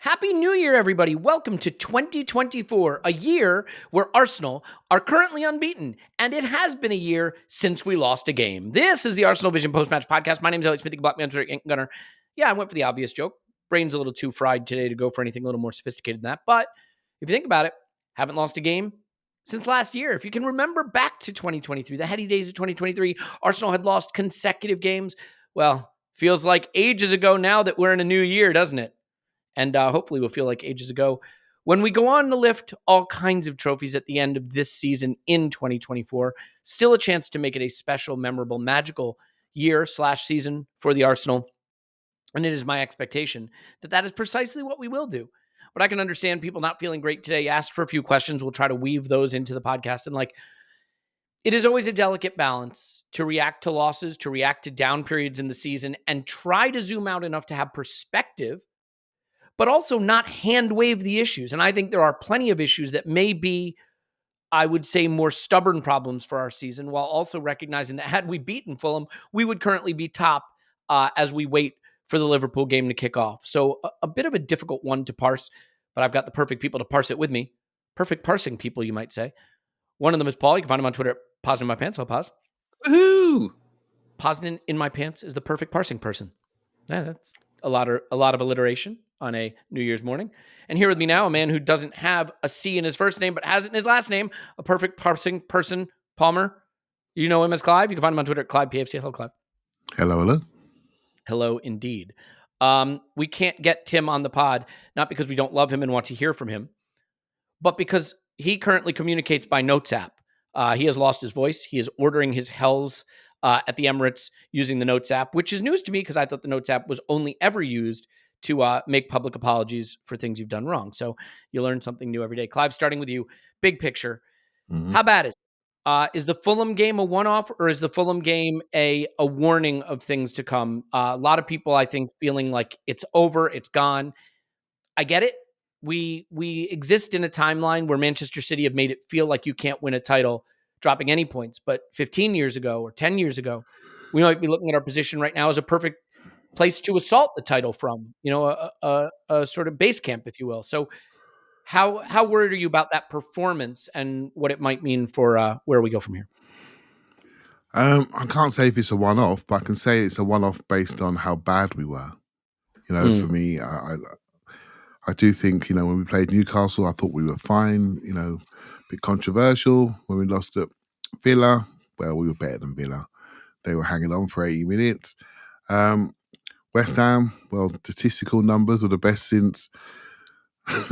Happy New Year, everybody. Welcome to 2024, a year where Arsenal are currently unbeaten, and it has been a year since we lost a game. This is the ArsenalVision Post-Match Podcast. My name is Elliot Smith, Block Man, Gunner. Yeah, I went for the obvious joke. Brain's a little too fried today to go for anything a little more sophisticated than that, but if you think about it, haven't lost a game since last year. If you can remember back to 2023, the heady days of 2023, Arsenal had lost consecutive games. Well, feels like ages ago now that we're in a new year, doesn't it? And hopefully we'll feel like ages ago when we go on to lift all kinds of trophies at the end of this season in 2024. Still a chance to make it a special, memorable, magical year/season for the Arsenal. And it is my expectation that that is precisely what we will do. But I can understand people not feeling great today. You asked for a few questions. We'll try to weave those into the podcast. And it is always a delicate balance to react to losses, to react to down periods in the season, and try to zoom out enough to have perspective, but also not hand wave the issues. And I think there are plenty of issues that may be, I would say, more stubborn problems for our season, while also recognizing that had we beaten Fulham, we would currently be top as we wait for the Liverpool game to kick off. So a bit of a difficult one to parse, but I've got the perfect people to parse it with me. Perfect parsing people, you might say. One of them is Paul. You can find him on Twitter at Pausing in My Pants. I'll pause. Woohoo! Pausing in My Pants is the perfect parsing person. Yeah, that's a lot of alliteration on a New Year's morning. And here with me now, a man who doesn't have a C in his first name, but has it in his last name, a perfect parsing person, Palmer. You know him as Clive. You can find him on Twitter at ClivePFC. Hello, Clive. Hello, hello. Hello, indeed. We can't get Tim on the pod, not because we don't love him and want to hear from him, but because he currently communicates by Notes app. He has lost his voice. He is ordering his hells at the Emirates using the Notes app, which is news to me because I thought the Notes app was only ever used to make public apologies for things you've done wrong. So you learn something new every day. Clive, starting with you, big picture. How bad is it? Is the Fulham game a one-off, or is the Fulham game a warning of things to come? A lot of people, I think, feeling like it's over, it's gone. I get it. We exist in a timeline where Manchester City have made it feel like you can't win a title dropping any points. But 15 years ago or 10 years ago, we might be looking at our position right now as a perfect place to assault the title from, a sort of base camp, if you will. So how worried are you about that performance and what it might mean for where we go from here? I can't say if it's a one-off, but I can say it's a one-off based on how bad we were. For me, I do think, when we played Newcastle, I thought we were fine, a bit controversial. When we lost at Villa, well, we were better than Villa. They were hanging on for 80 minutes. West Ham, well, statistical numbers are the best since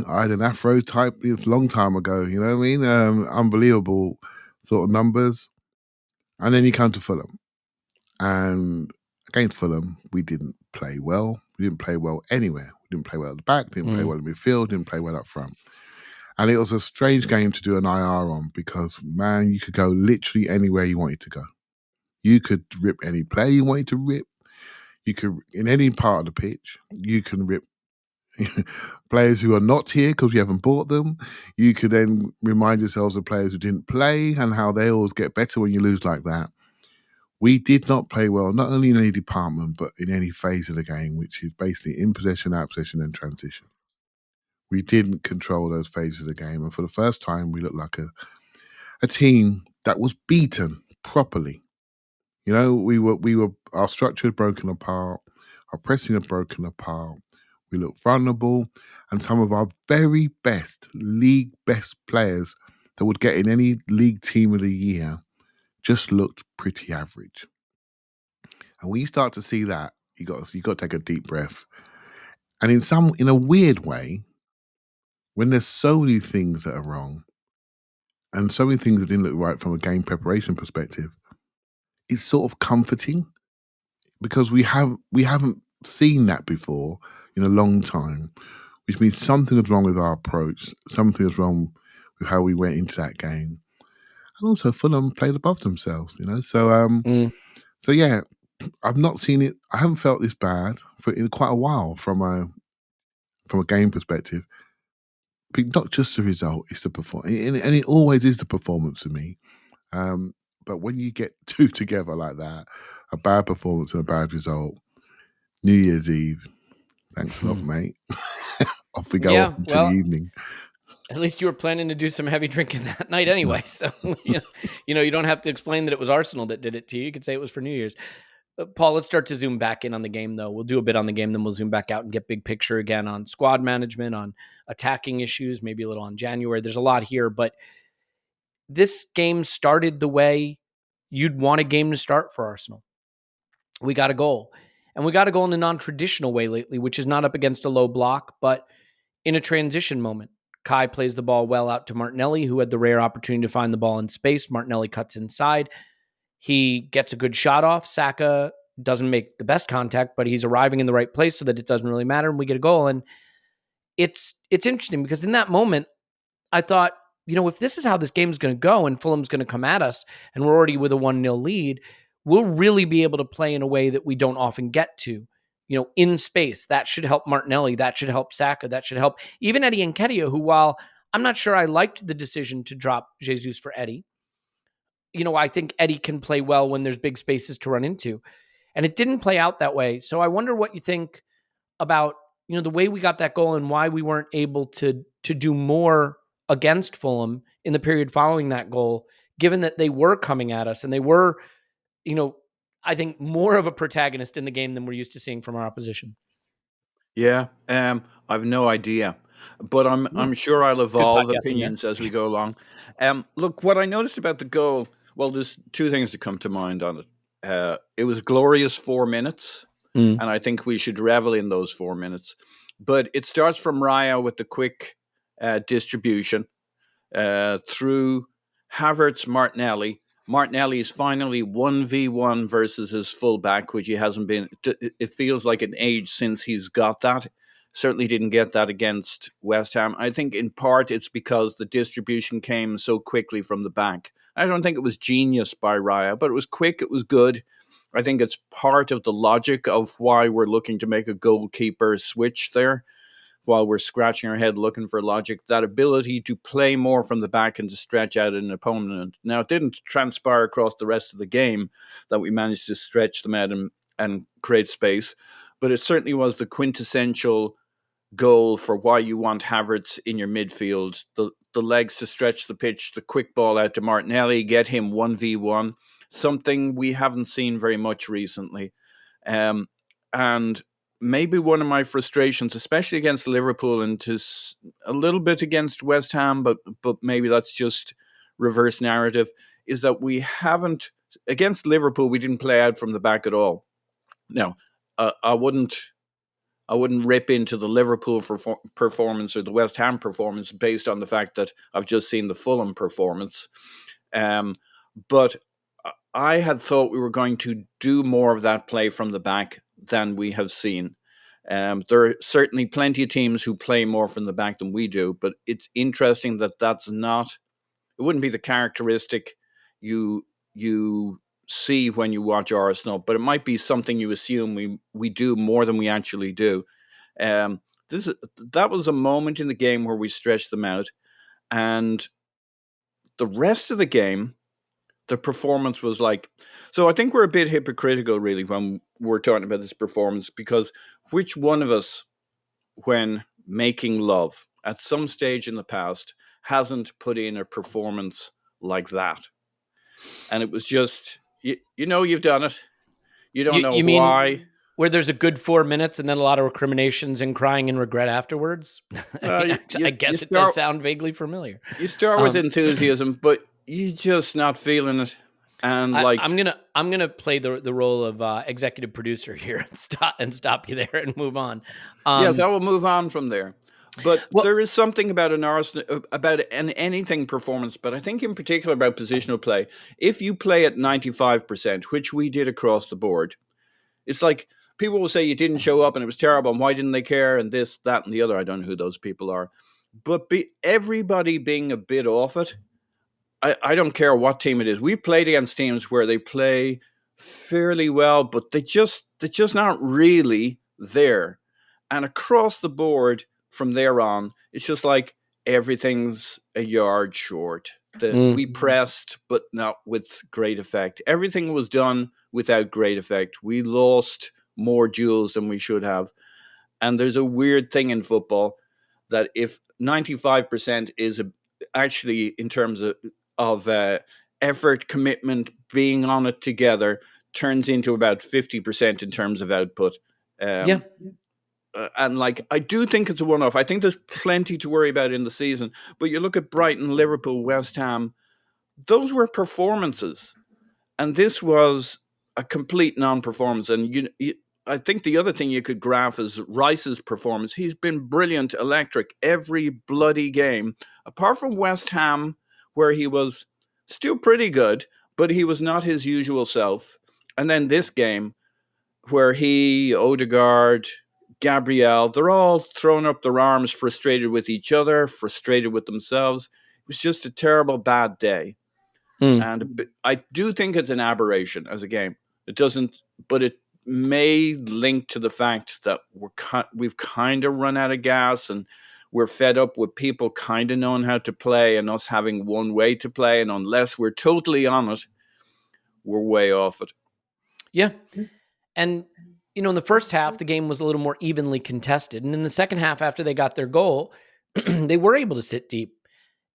I had an Afro type a long time ago, you know what I mean? Unbelievable sort of numbers. And then you come to Fulham. And against Fulham, we didn't play well. We didn't play well anywhere. We didn't play well at the back, didn't play well in midfield, didn't play well up front. And it was a strange game to do an IR on because, man, you could go literally anywhere you wanted to go. You could rip any player you wanted to rip. You could, in any part of the pitch, you can rip players who are not here because we haven't bought them. You could then remind yourselves of players who didn't play and how they always get better when you lose like that. We did not play well, not only in any department, but in any phase of the game, which is basically in possession, out of possession, and transition. We didn't control those phases of the game. And for the first time, we looked like a team that was beaten properly. Our structure had broken apart. Our pressing had broken apart. We looked vulnerable. And some of our very best, league best players that would get in any league team of the year just looked pretty average. And when you start to see that, you got to take a deep breath. And in a weird way, when there's so many things that are wrong and so many things that didn't look right from a game preparation perspective, it's sort of comforting because we haven't seen that before in a long time, which means something was wrong with our approach, something was wrong with how we went into that game. And also Fulham played above themselves, So yeah, I've not seen it. I haven't felt this bad in quite a while from a game perspective. But not just the result, it's the performance. And it always is the performance for me. But when you get two together like that, a bad performance and a bad result, New Year's Eve, thanks a lot, mate. off we go Yeah, off into the well, evening. at least you were planning to do some heavy drinking that night anyway. So, you don't have to explain that it was Arsenal that did it to you. You could say it was for New Year's. Paul, let's start to zoom back in on the game, though. We'll do a bit on the game, then we'll zoom back out and get big picture again on squad management, on attacking issues, maybe a little on January. There's a lot here, but this game started the way you'd want a game to start for Arsenal. We got a goal. And we got a goal in a non-traditional way lately, which is not up against a low block, but in a transition moment. Kai plays the ball well out to Martinelli, who had the rare opportunity to find the ball in space. Martinelli cuts inside. He gets a good shot off. Saka doesn't make the best contact, but he's arriving in the right place so that it doesn't really matter, and we get a goal. And it's interesting because in that moment, I thought, if this is how this game's going to go and Fulham's going to come at us and we're already with a 1-0 lead, we'll really be able to play in a way that we don't often get to, in space. That should help Martinelli. That should help Saka. That should help even Eddie Nketiah, who, while I'm not sure I liked the decision to drop Jesus for Eddie, I think Eddie can play well when there's big spaces to run into. And it didn't play out that way. So I wonder what you think about, the way we got that goal and why we weren't able to do more against Fulham in the period following that goal, given that they were coming at us and they were, I think more of a protagonist in the game than we're used to seeing from our opposition. Yeah, I've no idea, but I'm sure I'll evolve opinions as we go along. Look, what I noticed about the goal, well, there's two things that come to mind on it. It was a glorious 4 minutes, and I think we should revel in those 4 minutes. But it starts from Raya with the quick distribution through Havertz, Martinelli. Martinelli is finally 1v1 versus his fullback, which he hasn't been. It feels like an age since he's got that. Certainly didn't get that against West Ham. I think in part it's because the distribution came so quickly from the back. I don't think it was genius by Raya, but it was quick, it was good. I think it's part of the logic of why we're looking to make a goalkeeper switch there while we're scratching our head looking for logic, that ability to play more from the back and to stretch out an opponent. Now, it didn't transpire across the rest of the game that we managed to stretch them out and create space, but it certainly was the quintessential goal for why you want Havertz in your midfield. The legs to stretch the pitch, the quick ball out to Martinelli, get him 1v1, something we haven't seen very much recently. And maybe one of my frustrations, especially against Liverpool and to a little bit against West Ham, but maybe that's just reverse narrative, is that we haven't, against Liverpool, we didn't play out from the back at all. Now, I wouldn't rip into the Liverpool performance or the West Ham performance based on the fact that I've just seen the Fulham performance. But I had thought we were going to do more of that play from the back than we have seen. There are certainly plenty of teams who play more from the back than we do, but it's interesting that that's not, it wouldn't be the characteristic you see when you watch Arsenal, but it might be something you assume we do more than we actually do. That was a moment in the game where we stretched them out, and the rest of the game, the performance was like, so I think we're a bit hypocritical really when we're talking about this performance, because which one of us, when making love at some stage in the past, hasn't put in a performance like that? And it was just, you've done it. You don't know why. Mean where there's a good 4 minutes and then a lot of recriminations and crying and regret afterwards? I guess it does sound vaguely familiar. You start with enthusiasm, but you're just not feeling it. And I'm gonna play the role of executive producer here and stop you there and move on. Yes, I will move on from there. But there is something about an Arsenal, about anything performance, but I think in particular about positional play. If you play at 95%, which we did across the board, it's like people will say you didn't show up and it was terrible, and why didn't they care, and this, that, and the other. I don't know who those people are. But everybody being a bit off it, I don't care what team it is. We played against teams where they play fairly well, but they're just not really there. And across the board from there on, it's just like everything's a yard short. We pressed, but not with great effect. Everything was done without great effect. We lost more duels than we should have. And there's a weird thing in football that if 95% is actually in terms of effort, commitment, being on it together, turns into about 50% in terms of output. Yeah. And like, I do think it's a one-off. I think there's plenty to worry about in the season. But you look at Brighton, Liverpool, West Ham, those were performances. And this was a complete non-performance. And I think the other thing you could graph is Rice's performance. He's been brilliant, electric, every bloody game. Apart from West Ham, where he was still pretty good, but he was not his usual self. And then this game, where he, Odegaard, Gabriel, they're all throwing up their arms, frustrated with each other, frustrated with themselves. It was just a terrible, bad day. And I do think it's an aberration as a game. It doesn't, but it may link to the fact that we've kind of run out of gas and we're fed up with people kind of knowing how to play and us having one way to play. And unless we're totally on it, we're way off it. Yeah. And, in the first half, the game was a little more evenly contested. And in the second half, after they got their goal, they were able to sit deep.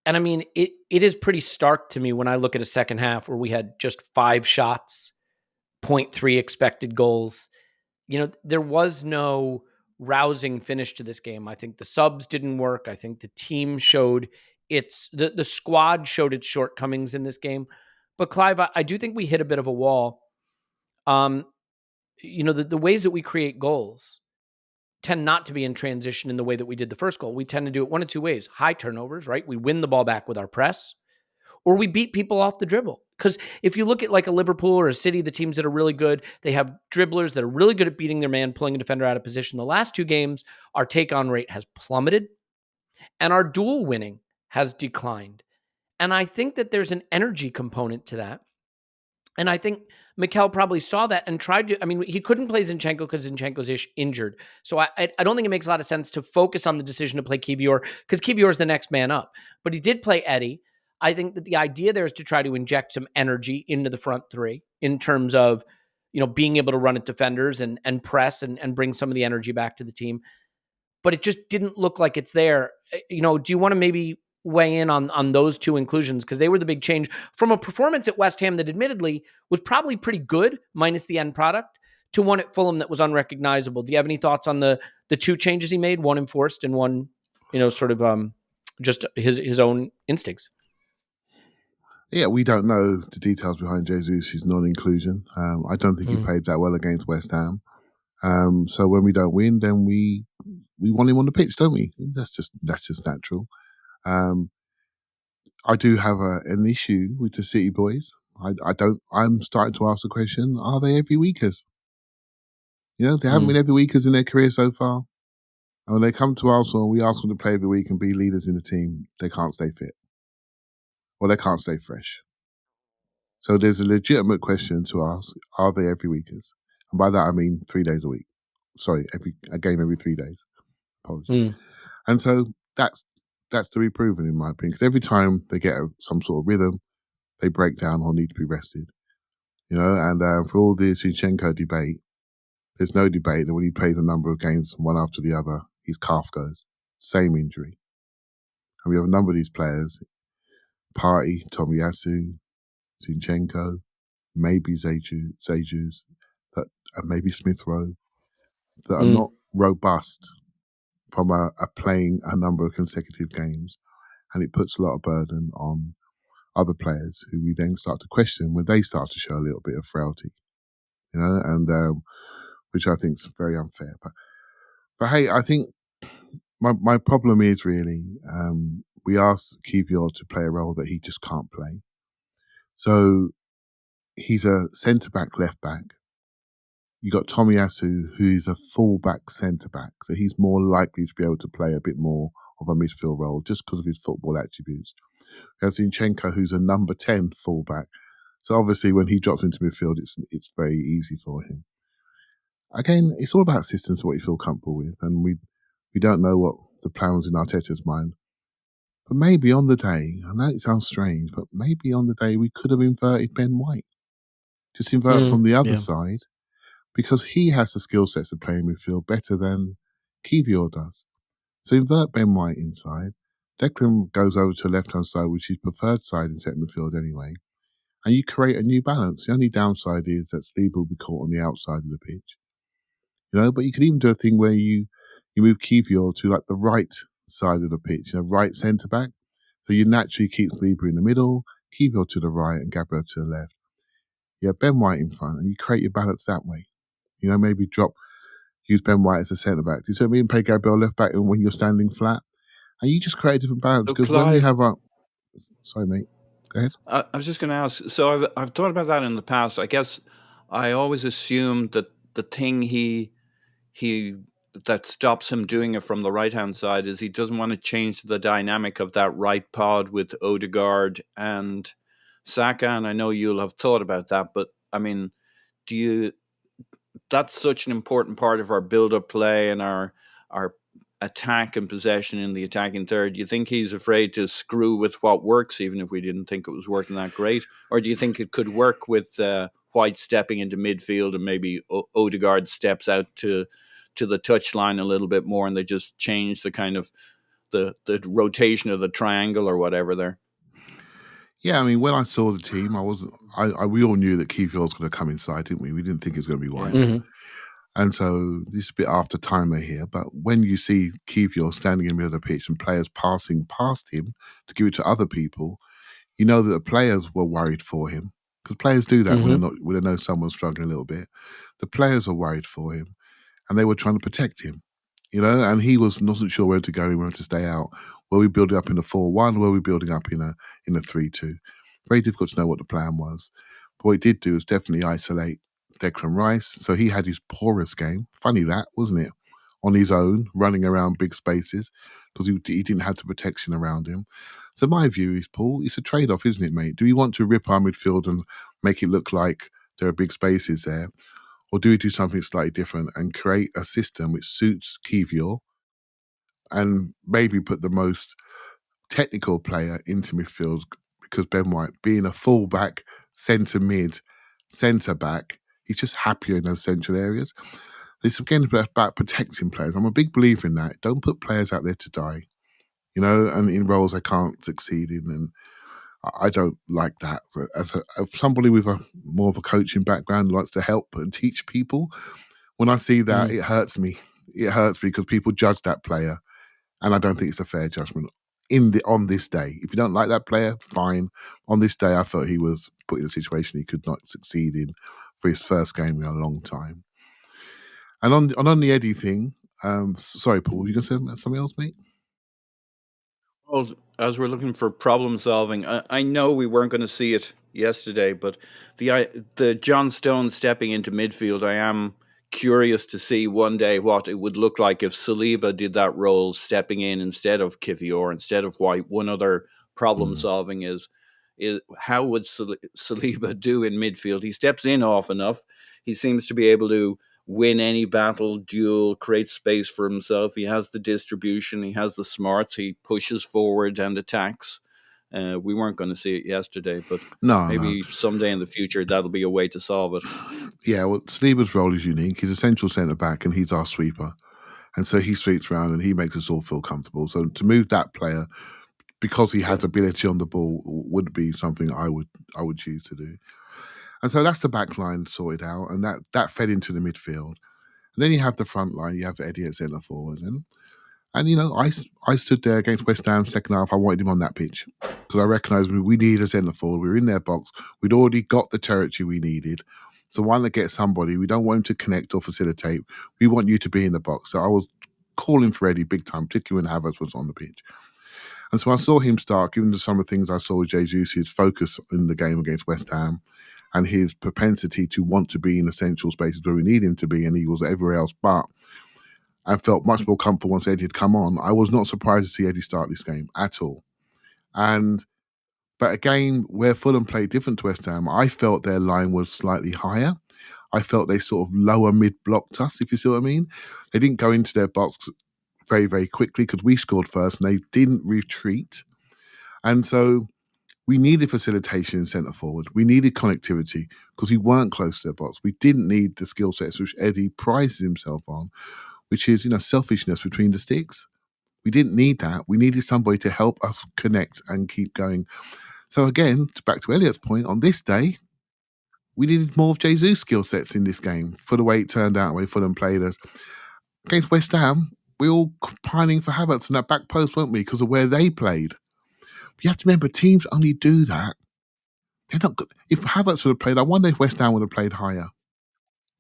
And I mean, it is pretty stark to me when I look at a second half where we had just 5 shots, 0.3 expected goals. There was no rousing finish to this game. I think the subs didn't work. I think the team showed the squad showed its shortcomings in this game. But Clive, I do think we hit a bit of a wall. The ways that we create goals tend not to be in transition in the way that we did the first goal. We tend to do it one of two ways: high turnovers, right? We win the ball back with our press, or we beat people off the dribble. Because if you look at like a Liverpool or a City, the teams that are really good, they have dribblers that are really good at beating their man, pulling a defender out of position. The last 2 games, our take-on rate has plummeted, and our duel winning has declined. And I think that there's an energy component to that. And I think Mikel probably saw that and tried to. I mean, he couldn't play Zinchenko because Zinchenko's injured. So I don't think it makes a lot of sense to focus on the decision to play Kivior because Kivior is the next man up. But he did play Eddie. I think that the idea there is to try to inject some energy into the front 3 in terms of, being able to run at defenders and press and bring some of the energy back to the team. But it just didn't look like it's there. Do you want to maybe weigh in on those 2 inclusions? Because they were the big change from a performance at West Ham that admittedly was probably pretty good, minus the end product, to one at Fulham that was unrecognizable. Do you have any thoughts on the 2 changes he made, one enforced and one, sort of just his own instincts? Yeah, we don't know the details behind Jesus' non-inclusion. I don't think he played that well against West Ham. So when we don't win, then we want him on the pitch, don't we? That's just natural. I do have an issue with the City boys. I'm starting to ask the question: are they every weekers? They haven't been every weekers in their career so far. And when they come to Arsenal, we ask them to play every week and be leaders in the team. They can't stay fit, or they can't stay fresh. So there's a legitimate question to ask: are they every weekers? And by that I mean 3 days a week. Sorry, a game every 3 days. Apologies. And so that's to be proven, in my opinion, because every time they get some sort of rhythm, they break down or need to be rested. And for all the Zinchenko debate, there's no debate that when he plays a number of games one after the other, his calf goes. Same injury. And we have a number of these players: Partey, Tomiyasu, Zinchenko, maybe Zejus, maybe Smith Rowe, that are not robust from a playing a number of consecutive games. And it puts a lot of burden on other players who we then start to question when they start to show a little bit of frailty, and which I think is very unfair. But hey, I think my problem is really we asked Kivior to play a role that he just can't play. So he's a centre-back, left-back. You got Tomiyasu, who is a full-back centre-back, so he's more likely to be able to play a bit more of a midfield role just because of his football attributes. We have Zinchenko, who's a number 10 full-back. So obviously when he drops into midfield, it's very easy for him. Again, it's all about systems, what you feel comfortable with, and we don't know what the plan was in Arteta's mind. But maybe on the day, I know it sounds strange, but maybe on the day we could have inverted Ben White. Just invert from the other side, because he has the skill sets of playing midfield better than Kiwior does. So invert Ben White inside. Declan goes over to the left-hand side, which is preferred side in centre midfield anyway. And you create a new balance. The only downside is that Saliba will be caught on the outside of the pitch. But you could even do a thing where you move Kiwior to like the right side of the pitch, right centre-back. So you naturally keep Saliba in the middle, Kiwior to the right and Gabriel to the left. Yeah, Ben White in front, and you create your balance that way. Maybe use Ben White as a centre-back. Do you see what I mean? Play Gabriel left-back when you're standing flat. And you just create a different balance. So Because Clive, when you have a... Sorry, mate. Go ahead. I was just going to ask, so I've thought about that in the past. I guess I always assumed that the thing he that stops him doing it from the right-hand side is he doesn't want to change the dynamic of that right pod with Odegaard and Saka. And I know you'll have thought about that, but I mean, that's such an important part of our build-up play and our attack and possession in the attacking third. Do you think he's afraid to screw with what works, even if we didn't think it was working that great? Or do you think it could work with White stepping into midfield and maybe Odegaard steps out to the touchline a little bit more and they just change the kind of the rotation of the triangle or whatever there? Yeah, I mean, when I saw the team, we all knew that Kiwior was going to come inside, didn't we? We didn't think it was going to be White. Mm-hmm. And so this is a bit after timer here, but when you see Kiwior standing in the middle of the pitch and players passing past him to give it to other people, you know that the players were worried for him. Because players do that when they know someone's struggling a little bit. The players are worried for him and they were trying to protect him, and he wasn't sure where to go, he wanted to stay out. Were we building up in a 4-1? Were we building up in a 3-2? Very difficult to know what the plan was. But what he did do was definitely isolate Declan Rice. So he had his poorest game. Funny that, wasn't it? On his own, running around big spaces because he didn't have the protection around him. So my view is, Paul, it's a trade-off, isn't it, mate? Do we want to rip our midfield and make it look like there are big spaces there? Or do we do something slightly different and create a system which suits Kiwior and maybe put the most technical player into midfield? Because Ben White, being a full-back, centre-mid, centre-back, he's just happier in those central areas. It's again about protecting players. I'm a big believer in that. Don't put players out there to die, and in roles they can't succeed in. And I don't like that. But as somebody with more of a coaching background who likes to help and teach people, when I see that, it hurts me. It hurts me because people judge that player, and I don't think it's a fair judgment. On this day, if you don't like that player, fine. On this day, I thought he was put in a situation he could not succeed in for his first game in a long time. And on the Eddie thing, sorry, Paul, you going to say something else, mate? Well, as we're looking for problem solving, I know we weren't going to see it yesterday, but the John Stone stepping into midfield, I am curious to see one day what it would look like if Saliba did that role, stepping in instead of Kiwior, instead of White. One other problem solving is how would Saliba do in midfield? He steps in often enough. He seems to be able to win any battle, duel, create space for himself. He has the distribution. He has the smarts. He pushes forward and attacks. We weren't going to see it yesterday, but maybe someday in the future that'll be a way to solve it. Yeah, well, Saliba's role is unique. He's a central centre-back and he's our sweeper. And so he sweeps around and he makes us all feel comfortable. So to move that player, because he has ability on the ball, wouldn't be something I would choose to do. And so that's the back line sorted out, and that fed into the midfield. And then you have the front line, you have Eddie at centre forward. And I stood there against West Ham second half. I wanted him on that pitch because I recognised we needed a centre forward. We were in their box. We'd already got the territory we needed. So why not get somebody? We don't want him to connect or facilitate. We want you to be in the box. So I was calling for Eddie big time, particularly when Havertz was on the pitch. And so I saw him start, given some of the things I saw with Jesus, his focus in the game against West Ham and his propensity to want to be in essential spaces where we need him to be, and he was everywhere else but. I felt much more comfortable once Eddie had come on. I was not surprised to see Eddie start this game at all. But a game where Fulham played different to West Ham, I felt their line was slightly higher. I felt they sort of lower mid-blocked us, if you see what I mean. They didn't go into their box very, very quickly because we scored first and they didn't retreat. And so we needed facilitation in centre forward. We needed connectivity because we weren't close to their box. We didn't need the skill sets which Eddie prides himself on, which is, selfishness between the sticks. We didn't need that. We needed somebody to help us connect and keep going. So again, back to Elliot's point, on this day, we needed more of Jesus' skill sets in this game for the way it turned out, the way Fulham played us. Against West Ham, we were all pining for Havertz in that back post, weren't we, because of where they played. But you have to remember, teams only do that. They're not good. If Havertz would have played, I wonder if West Ham would have played higher.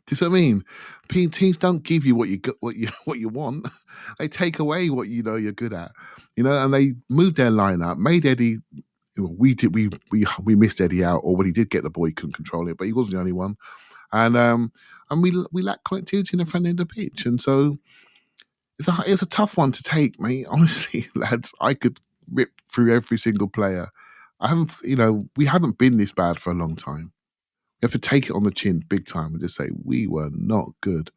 Do you see what I mean? Teams don't give you what you want. They take away what you're good at. And they moved their lineup, made Eddie. We missed Eddie out, or when he did get the ball, he couldn't control it, but he wasn't the only one. And we lack connectivity in the front end of the pitch, and so it's a tough one to take, mate. Honestly, lads, I could rip through every single player. We haven't been this bad for a long time. We have to take it on the chin big time and just say, we were not good.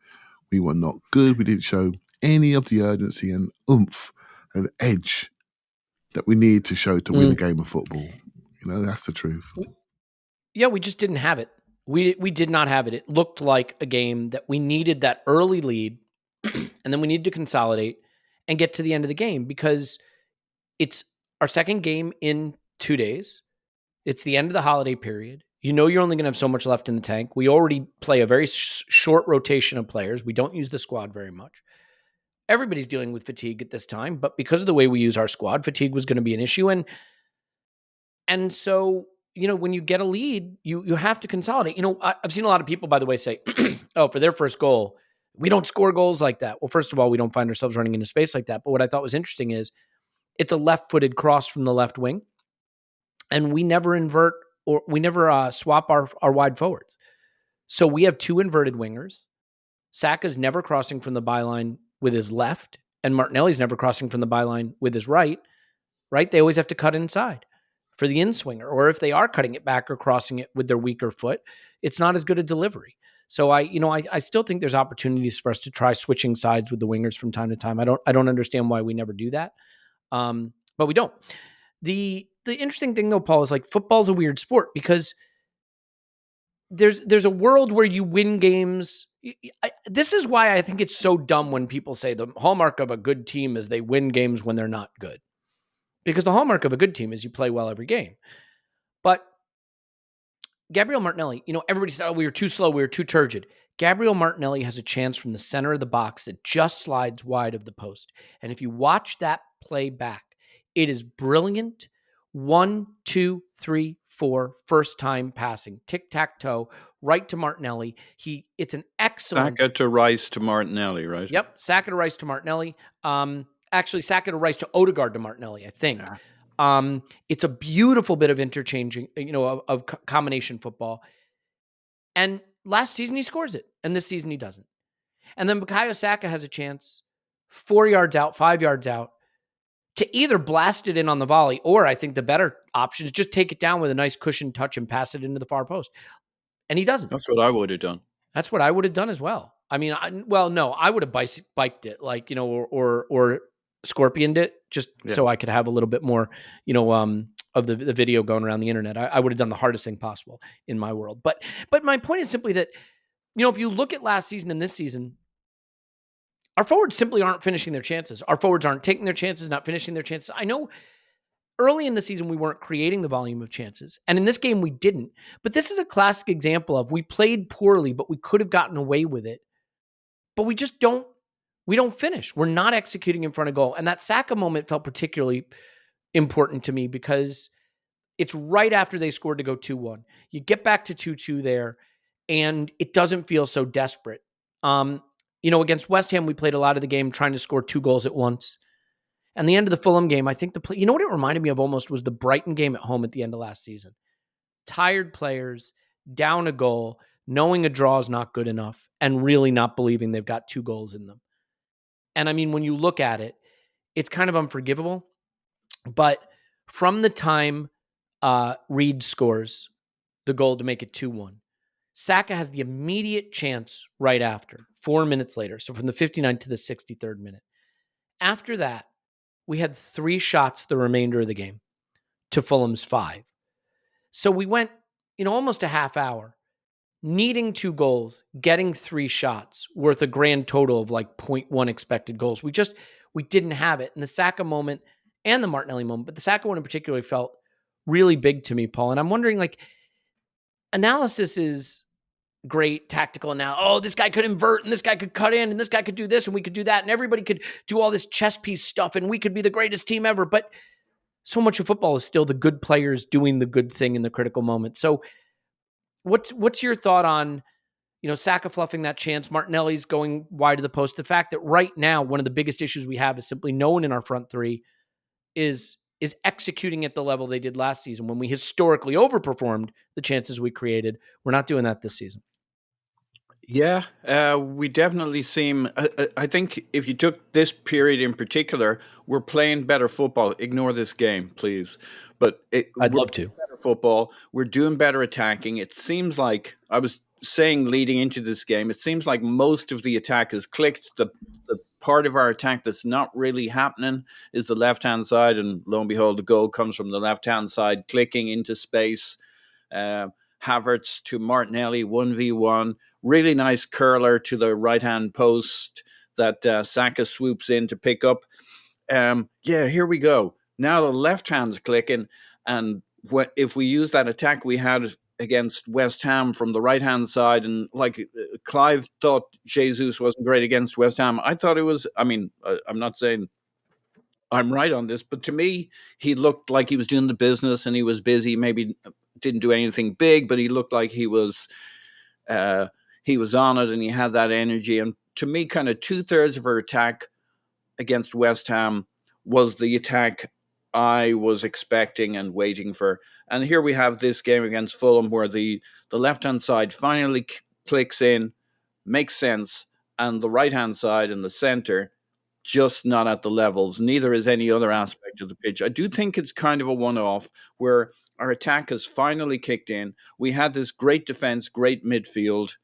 We were not good. We didn't show any of the urgency and oomph and edge that we need to show to win a game of football. That's the truth. Yeah, we just didn't have it. We did not have it. It looked like a game that we needed that early lead, and then we needed to consolidate and get to the end of the game, because it's our second game in 2 days. It's the end of the holiday period. You're only going to have so much left in the tank. We already play a very short rotation of players. We don't use the squad very much. Everybody's dealing with fatigue at this time, but because of the way we use our squad, fatigue was going to be an issue. And so, when you get a lead, you have to consolidate. I've seen a lot of people, by the way, say, oh, for their first goal, we don't score goals like that. Well, first of all, we don't find ourselves running into space like that. But what I thought was interesting is it's a left-footed cross from the left wing, and we never invert or we never swap our wide forwards. So we have two inverted wingers. Saka's never crossing from the byline with his left, and Martinelli's never crossing from the byline with his right. Right? They always have to cut inside for the in-swinger, or if they are cutting it back or crossing it with their weaker foot, it's not as good a delivery. So I still think there's opportunities for us to try switching sides with the wingers from time to time. I don't understand why we never do that, but we don't. The interesting thing though, Paul, is like football's a weird sport because there's a world where you win games. This is why I think it's so dumb when people say the hallmark of a good team is they win games when they're not good. Because the hallmark of a good team is you play well every game. But Gabriel Martinelli, everybody said, oh, we were too slow, we were too turgid. Gabriel Martinelli has a chance from the center of the box that just slides wide of the post. And if you watch that play back, it is brilliant. 1, 2, 3, 4, first time passing, tic-tac-toe, right to Martinelli. It's an excellent... Saka to Rice to Martinelli, right? Yep, Saka to Rice to Martinelli. Actually, Saka to Rice to Odegaard to Martinelli, I think. Yeah. It's a beautiful bit of interchanging, of combination football. And last season he scores it, and this season he doesn't. And then Bukayo Saka has a chance 4 yards out, 5 yards out, to either blast it in on the volley, or I think the better option is just take it down with a nice cushion touch and pass it into the far post. And he doesn't. That's what I would have done. That's what I would have done as well. I mean, I would have biked it, like, or scorpioned it just so I could have a little bit more, of the video going around the internet. I would have done the hardest thing possible in my world. But my point is simply that, if you look at last season and this season, our forwards simply aren't finishing their chances. Our forwards aren't taking their chances, not finishing their chances. I know early in the season, we weren't creating the volume of chances. And in this game, we didn't. But this is a classic example of we played poorly, but we could have gotten away with it. But we just don't finish. We're not executing in front of goal. And that Saka moment felt particularly important to me because it's right after they scored to go 2-1. You get back to 2-2 there, and it doesn't feel so desperate. Against West Ham, we played a lot of the game trying to score 2 goals at once. And the end of the Fulham game, I think what it reminded me of almost was the Brighton game at home at the end of last season. Tired players, down a goal, knowing a draw is not good enough, and really not believing they've got 2 goals in them. And I mean, when you look at it, it's kind of unforgivable. But from the time Reed scores the goal to make it 2-1, Saka has the immediate chance right after, 4 minutes later. So from the 59th to the 63rd minute. After that, we had 3 shots the remainder of the game to Fulham's 5. So we went, almost a half hour, needing 2 goals, getting 3 shots worth a grand total of like 0.1 expected goals. We didn't have it. And the Saka moment and the Martinelli moment, but the Saka one in particular felt really big to me, Paul. And I'm wondering, like, analysis is great, tactical now. Oh, this guy could invert and this guy could cut in and this guy could do this and we could do that and everybody could do all this chess piece stuff and we could be the greatest team ever. But so much of football is still the good players doing the good thing in the critical moment. So what's your thought on, Saka fluffing that chance, Martinelli's going wide of the post, the fact that right now one of the biggest issues we have is simply no one in our front three is executing at the level they did last season when we historically overperformed the chances we created. We're not doing that this season. Yeah, we definitely seem. I think if you took this period in particular, we're playing better football. Ignore this game, please. But I'd love to. Better football. We're doing better attacking. It seems like I was saying leading into this game. It seems like most of the attack has clicked. The part of our attack that's not really happening is the left hand side, and lo and behold, the goal comes from the left hand side, clicking into space. Havertz to Martinelli, 1v1. Really nice curler to the right-hand post that Saka swoops in to pick up. Here we go. Now the left hand's clicking, and if we use that attack we had against West Ham from the right-hand side, and like Clive thought Jesus wasn't great against West Ham. I thought it was, I'm not saying I'm right on this, but to me, he looked like he was doing the business and he was busy, maybe didn't do anything big, but he looked like he was on it and he had that energy. And to me, kind of 2/3 of our attack against West Ham was the attack I was expecting and waiting for. And here we have this game against Fulham where the left-hand side finally clicks in, makes sense, and the right-hand side and the center just not at the levels. Neither is any other aspect of the pitch. I do think it's kind of a one-off where our attack has finally kicked in. We had this great defense, great midfield,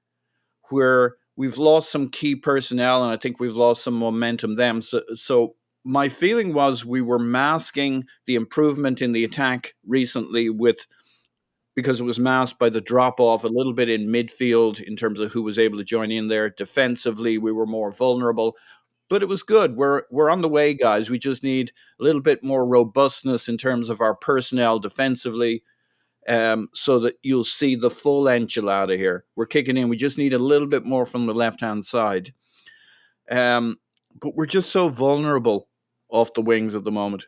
where we've lost some key personnel, and I think we've lost some momentum then. So my feeling was we were masking the improvement in the attack recently because it was masked by the drop-off a little bit in midfield in terms of who was able to join in there. Defensively, we were more vulnerable. But it was good. We're on the way, guys. We just need a little bit more robustness in terms of our personnel defensively, so that you'll see the full enchilada here. We're kicking in. We just need a little bit more from the left-hand side. But we're just so vulnerable off the wings at the moment.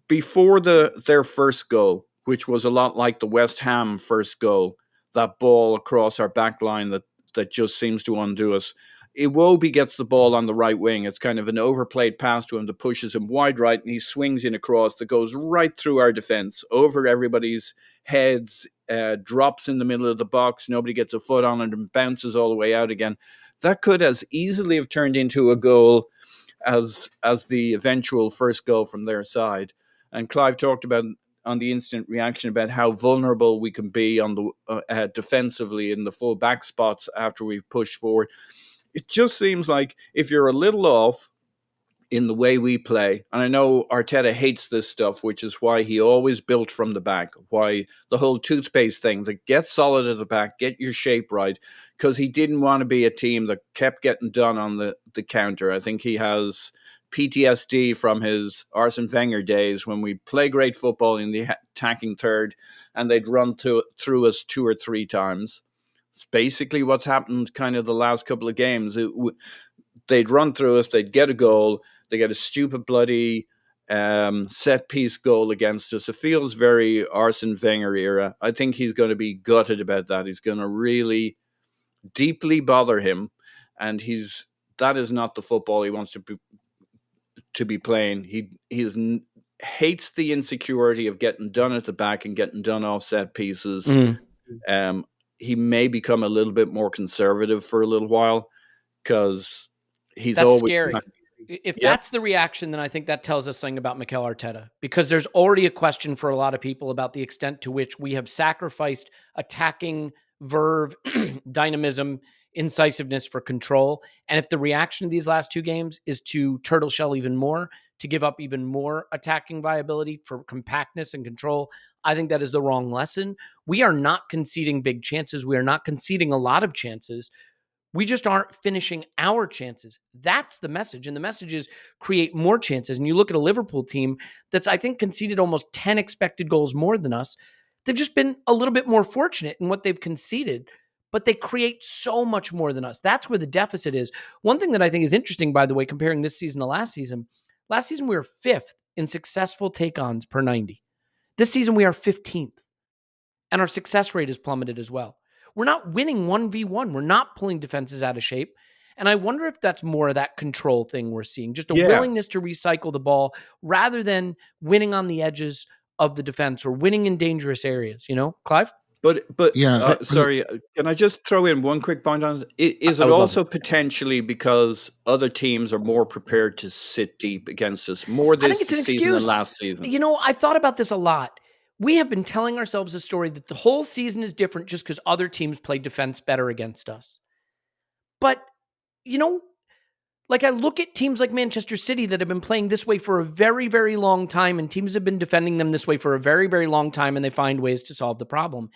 Before their first goal, which was a lot like the West Ham first goal, that ball across our back line that just seems to undo us. Iwobi gets the ball on the right wing. It's kind of an overplayed pass to him that pushes him wide right, and he swings in across that goes right through our defense, over everybody's heads, drops in the middle of the box. Nobody gets a foot on it and bounces all the way out again. That could as easily have turned into a goal as the eventual first goal from their side. And Clive talked about on the instant reaction about how vulnerable we can be on the defensively in the full back spots after we've pushed forward. It just seems like if you're a little off in the way we play, and I know Arteta hates this stuff, which is why he always built from the back, why the whole toothpaste thing, that get solid at the back, get your shape right, because he didn't want to be a team that kept getting done on the counter. I think he has PTSD from his Arsene Wenger days when we play great football in the attacking third and they'd run through us 2 or 3 times. It's basically what's happened kind of the last couple of games. They'd run through us, they'd get a goal, they get a stupid bloody set-piece goal against us. It feels very Arsene Wenger era. I think he's going to be gutted about that. He's going to really deeply bother him, and that is not the football he wants to be playing. He hates the insecurity of getting done at the back and getting done off set pieces. He may become a little bit more conservative for a little while because that's always scary. If that's the reaction, then I think that tells us something about Mikel Arteta, because there's already a question for a lot of people about the extent to which we have sacrificed attacking verve, dynamism, incisiveness for control. And if the reaction to these last 2 games is to turtle shell even more, to give up even more attacking viability for compactness and control. I think that is the wrong lesson. We are not conceding big chances. We are not conceding a lot of chances. We just aren't finishing our chances. That's the message. And the message is create more chances. And you look at a Liverpool team that's, I think, conceded almost 10 expected goals more than us. They've just been a little bit more fortunate in what they've conceded, but they create so much more than us. That's where the deficit is. One thing that I think is interesting, by the way, comparing this season to last season we were 5th in successful take-ons per 90. This season we are 15th, and our success rate has plummeted as well. We're not winning 1v1. We're not pulling defenses out of shape. And I wonder if that's more of that control thing we're seeing, just a willingness to recycle the ball rather than winning on the edges of the defense or winning in dangerous areas, Clive? But sorry, can I just throw in one quick point on it? Is it also potentially because other teams are more prepared to sit deep against us more this season than last season? I thought about this a lot. We have been telling ourselves a story that the whole season is different just because other teams play defense better against us. But, I look at teams like Manchester City that have been playing this way for a very, very long time, and teams have been defending them this way for a very, very long time, and they find ways to solve the problem.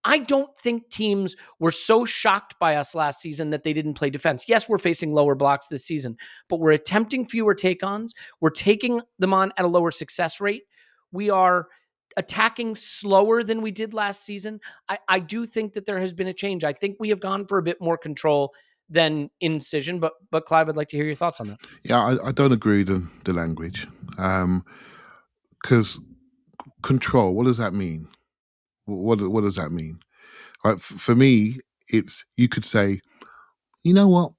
I don't think teams were so shocked by us last season that they didn't play defense. Yes, we're facing lower blocks this season, but we're attempting fewer take-ons. We're taking them on at a lower success rate. We are attacking slower than we did last season. I do think that there has been a change. I think we have gone for a bit more control than incision, but Clive, I'd like to hear your thoughts on that. Yeah, I don't agree with the language. Because control, what does that mean? What does that mean? Like, for me, you could say, you know what?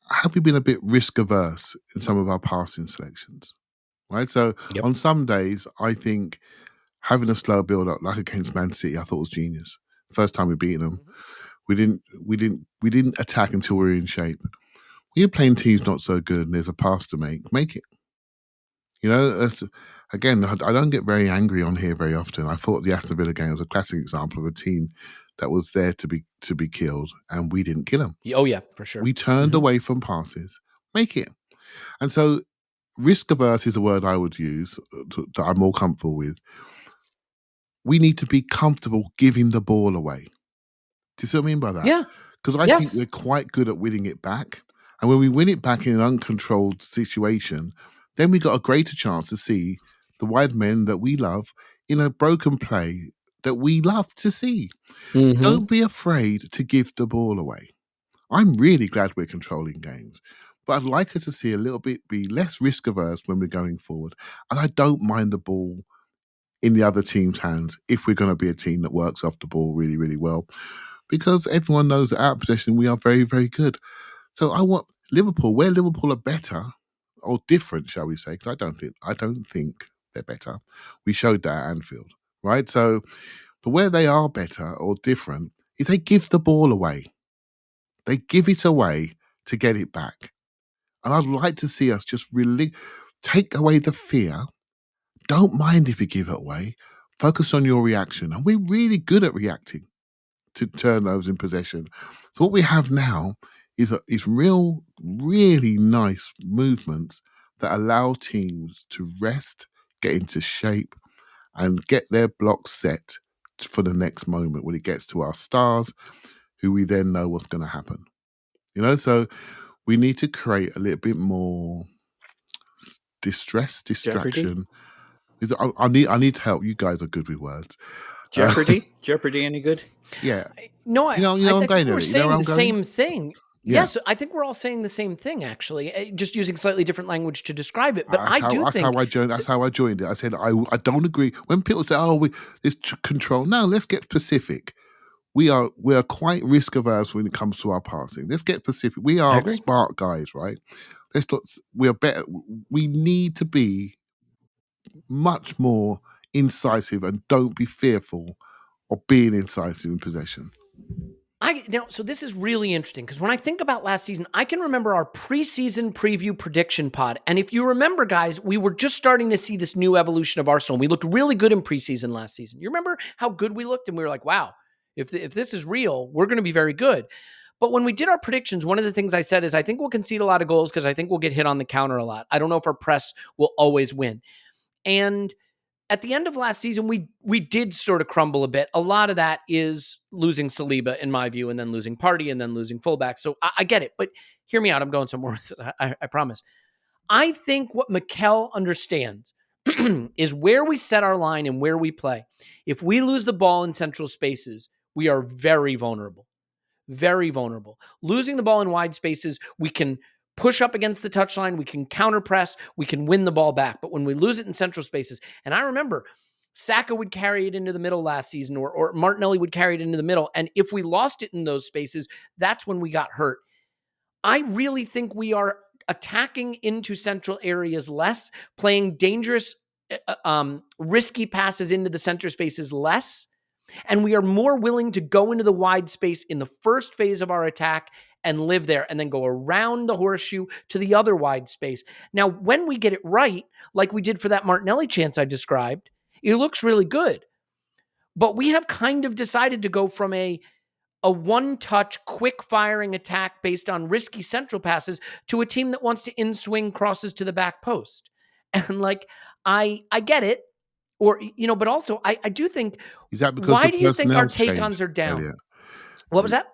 Have we been a bit risk averse in some of our passing selections? Right. So on some days, I think having a slow build up, like against Man City, I thought was genius. First time we beat them, we didn't attack until we were in shape. When you're playing teams not so good and there's a pass to make it. Again, I don't get very angry on here very often. I thought the Aston Villa game was a classic example of a team that was there to be killed, and we didn't kill them. Oh yeah, for sure. We turned away from passes, make it. And so risk averse is a word I would use that I'm more comfortable with. We need to be comfortable giving the ball away. Do you see what I mean by that? Yeah. Because I think we're quite good at winning it back. And when we win it back in an uncontrolled situation, then we got a greater chance to see the wide men that we love in a broken play that we love to see. Don't be afraid to give the ball away. I'm really glad we're controlling games, but I'd like us to see a little bit, be less risk averse when we're going forward. And I don't mind the ball in the other team's hands if we're going to be a team that works off the ball really, really well, because everyone knows that out of possession we are very, very good. So I want Liverpool, where Liverpool are better or different, shall we say? Because I don't think they're better. We showed that at Anfield, right? So, but where they are better or different is they give the ball away. They give it away to get it back. And I'd like to see us just really take away the fear. Don't mind if you give it away. Focus on your reaction. And we're really good at reacting to turnovers in possession. So what we have now is really nice movements that allow teams to rest, get into shape, and get their blocks set for the next moment when it gets to our stars, who we then know what's going to happen. So we need to create a little bit more distraction. I need help. You guys are good with words. Jeopardy? Jeopardy any good? Yeah. No, I think we're saying the same thing. Yeah. Yes, I think we're all saying the same thing, actually, just using slightly different language to describe it. But that's how I joined it. I said, I don't agree. When people say, it's control. No, let's get specific. We are quite risk averse when it comes to our passing. Let's get specific. We are smart guys, right? We are better. We need to be much more incisive and don't be fearful of being incisive in possession. So this is really interesting because when I think about last season, I can remember our preseason preview prediction pod. And if you remember, guys, we were just starting to see this new evolution of Arsenal. We looked really good in preseason last season. You remember how good we looked? And we were like, wow, if this is real, we're going to be very good. But when we did our predictions, one of the things I said is I think we'll concede a lot of goals because I think we'll get hit on the counter a lot. I don't know if our press will always win. And at the end of last season, we did sort of crumble a bit. A lot of that is losing Saliba, in my view, and then losing Partey, and then losing fullback. So I get it, but hear me out. I'm going somewhere with it, I promise. I think what Mikel understands is where we set our line and where we play. If we lose the ball in central spaces, we are very vulnerable. Very vulnerable. Losing the ball in wide spaces, we can push up against the touchline, we can counter press, we can win the ball back. But when we lose it in central spaces, and I remember Saka would carry it into the middle last season, or Martinelli would carry it into the middle. And if we lost it in those spaces, that's when we got hurt. I really think we are attacking into central areas less, playing dangerous, risky passes into the center spaces less. And we are more willing to go into the wide space in the first phase of our attack and live there and then go around the horseshoe to the other wide space. Now, when we get it right, like we did for that Martinelli chance I described, it looks really good. But we have kind of decided to go from a one-touch, quick-firing attack based on risky central passes to a team that wants to in-swing crosses to the back post. And like, I get it. Or, but also I do think, is that because why do you think our take-ons are down? Elliot? What was that?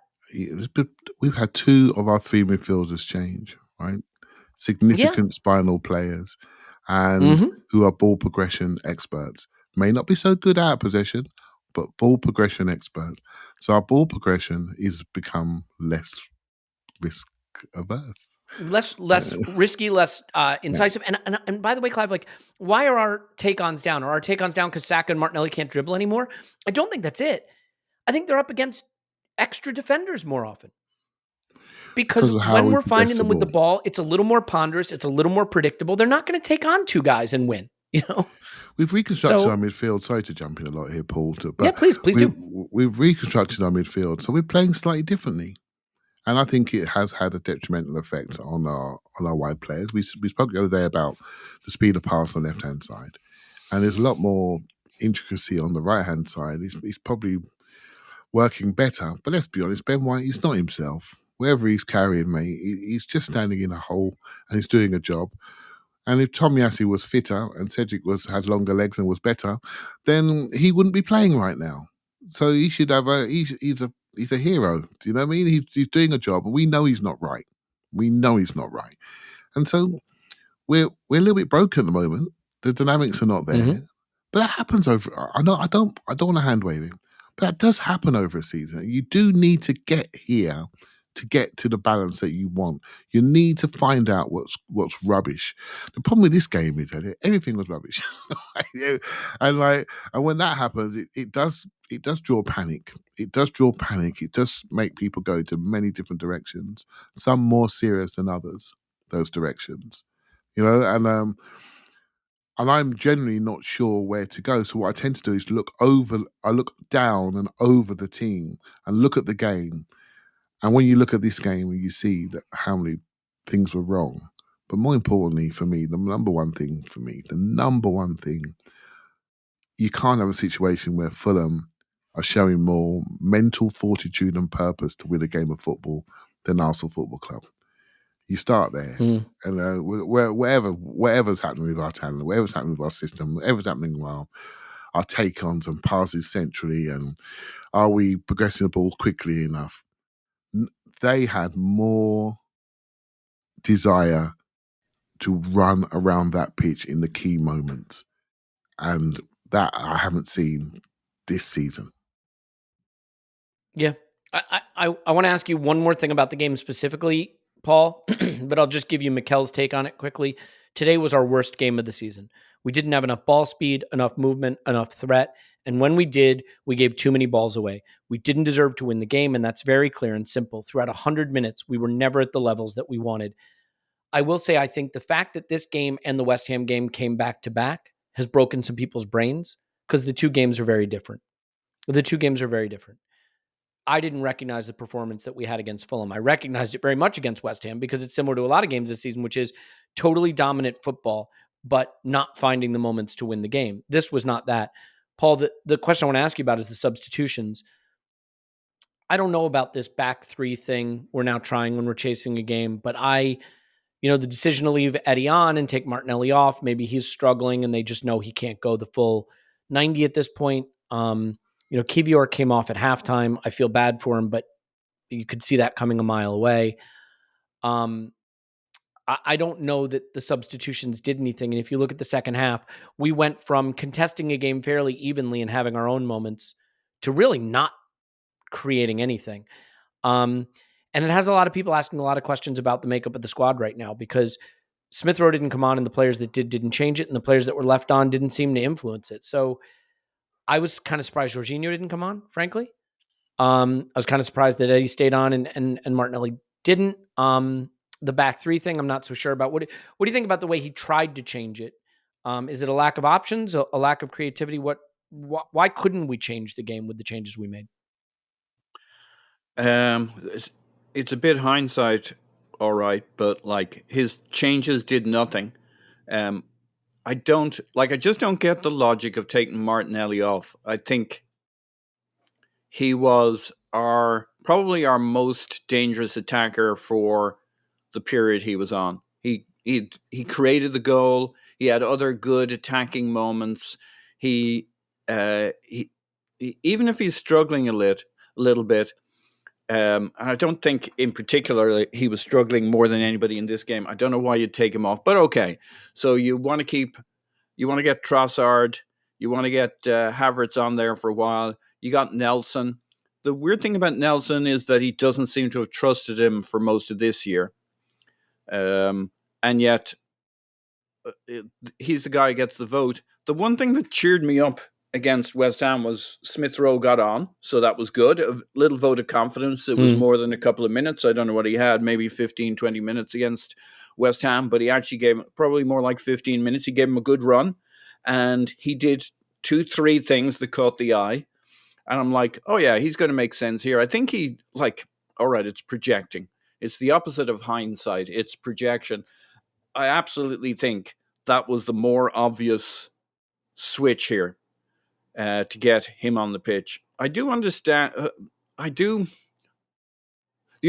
We've had 2 of our 3 midfielders change, right? Significant spinal players and who are ball progression experts. May not be so good at possession, but ball progression experts. So our ball progression is become less risk averse. Less risky, less incisive. Yeah. And by the way, Clive, like, why are our take-ons down? Are our take-ons down because Saka and Martinelli can't dribble anymore? I don't think that's it. I think they're up against extra defenders more often. Because when we're finding them with the ball, it's a little more ponderous, it's a little more predictable. They're not going to take on 2 guys and win. We've reconstructed our midfield. Sorry to jump in a lot here, Paul. But yeah, please do. We've reconstructed our midfield, so we're playing slightly differently. And I think it has had a detrimental effect on our wide players. We spoke the other day about the speed of pass on the left-hand side. And there's a lot more intricacy on the right-hand side. He's probably working better. But let's be honest, Ben White, he's not himself. Wherever he's carrying, mate, he's just standing in a hole and he's doing a job. And if Tomiyasu was fitter and Cedric had longer legs and was better, then he wouldn't be playing right now. So he should have he's a hero. Do you know what I mean? He's doing a job, and we know he's not right. And so we're a little bit broken at the moment. The dynamics are not there. But that happens over. I don't want to hand wave him, but that does happen over a season. You do need to get here to get to the balance that you want. You need to find out what's rubbish. The problem with this game is that everything was rubbish, and when that happens, it does draw panic. It does draw panic. It does make people go to many different directions. Some more serious than others. Those directions, and I'm generally not sure where to go. So what I tend to do is look down and over the team and look at the game. And when you look at this game, you see that how many things were wrong. But more importantly for me, the number one thing, you can't have a situation where Fulham are showing more mental fortitude and purpose to win a game of football than Arsenal Football Club. You start there. And whatever's happening with our talent, whatever's happening with our system, whatever's happening with our take-ons and passes centrally, and are we progressing the ball quickly enough? They had more desire to run around that pitch in the key moments. And that I haven't seen this season. Yeah. I want to ask you one more thing about the game specifically, Paul, but I'll just give you Mikel's take on it quickly. Today was our worst game of the season. We didn't have enough ball speed, enough movement, enough threat. And when we did, we gave too many balls away. We didn't deserve to win the game, and that's very clear and simple. Throughout 100 minutes, we were never at the levels that we wanted. I will say I think the fact that this game and the West Ham game came back to back has broken some people's brains because the 2 games are very different. I didn't recognize the performance that we had against Fulham. I recognized it very much against West Ham because it's similar to a lot of games this season, which is totally dominant football, but not finding the moments to win the game. This was not that. Paul, the question I want to ask you about is the substitutions. I don't know about this back three thing we're now trying when we're chasing a game, but the decision to leave Eddie on and take Martinelli off, maybe he's struggling and they just know he can't go the full 90 at this point. Kivior came off at halftime. I feel bad for him, but you could see that coming a mile away. I don't know that the substitutions did anything. And if you look at the second half, we went from contesting a game fairly evenly and having our own moments to really not creating anything. And it has a lot of people asking a lot of questions about the makeup of the squad right now, because Smith Rowe didn't come on and the players that didn't change it, and the players that were left on didn't seem to influence it. So I was kind of surprised Jorginho didn't come on, frankly. I was kind of surprised that Eddie stayed on and Martinelli didn't. The back three thing, I'm not so sure about. What do you think about the way he tried to change it? Is it a lack of options, a lack of creativity? Why couldn't we change the game with the changes we made? It's a bit hindsight, all right, but like his changes did nothing. I just don't get the logic of taking Martinelli off. I think he was probably our most dangerous attacker for the period he was on. He created the goal. He had other good attacking moments. He even if he's struggling a little bit, and I don't think in particular he was struggling more than anybody in this game. I don't know why you'd take him off, but okay. So you want to get Trossard, you want to get Havertz on there for a while. You got Nelson. The weird thing about Nelson is that he doesn't seem to have trusted him for most of this year. And yet he's the guy who gets the vote. The one thing that cheered me up against West Ham was Smith Rowe got on, so that was good. A little vote of confidence. It was more than a couple of minutes. I don't know what he had, maybe 15, 20 minutes against West Ham, but he actually gave him probably more like 15 minutes. He gave him a good run, and he did 2-3 things that caught the eye. And I'm like, oh yeah, he's going to make sense here. I think all right, it's projecting. It's the opposite of hindsight. It's projection. I absolutely think that was the more obvious switch here to get him on the pitch. I do understand. The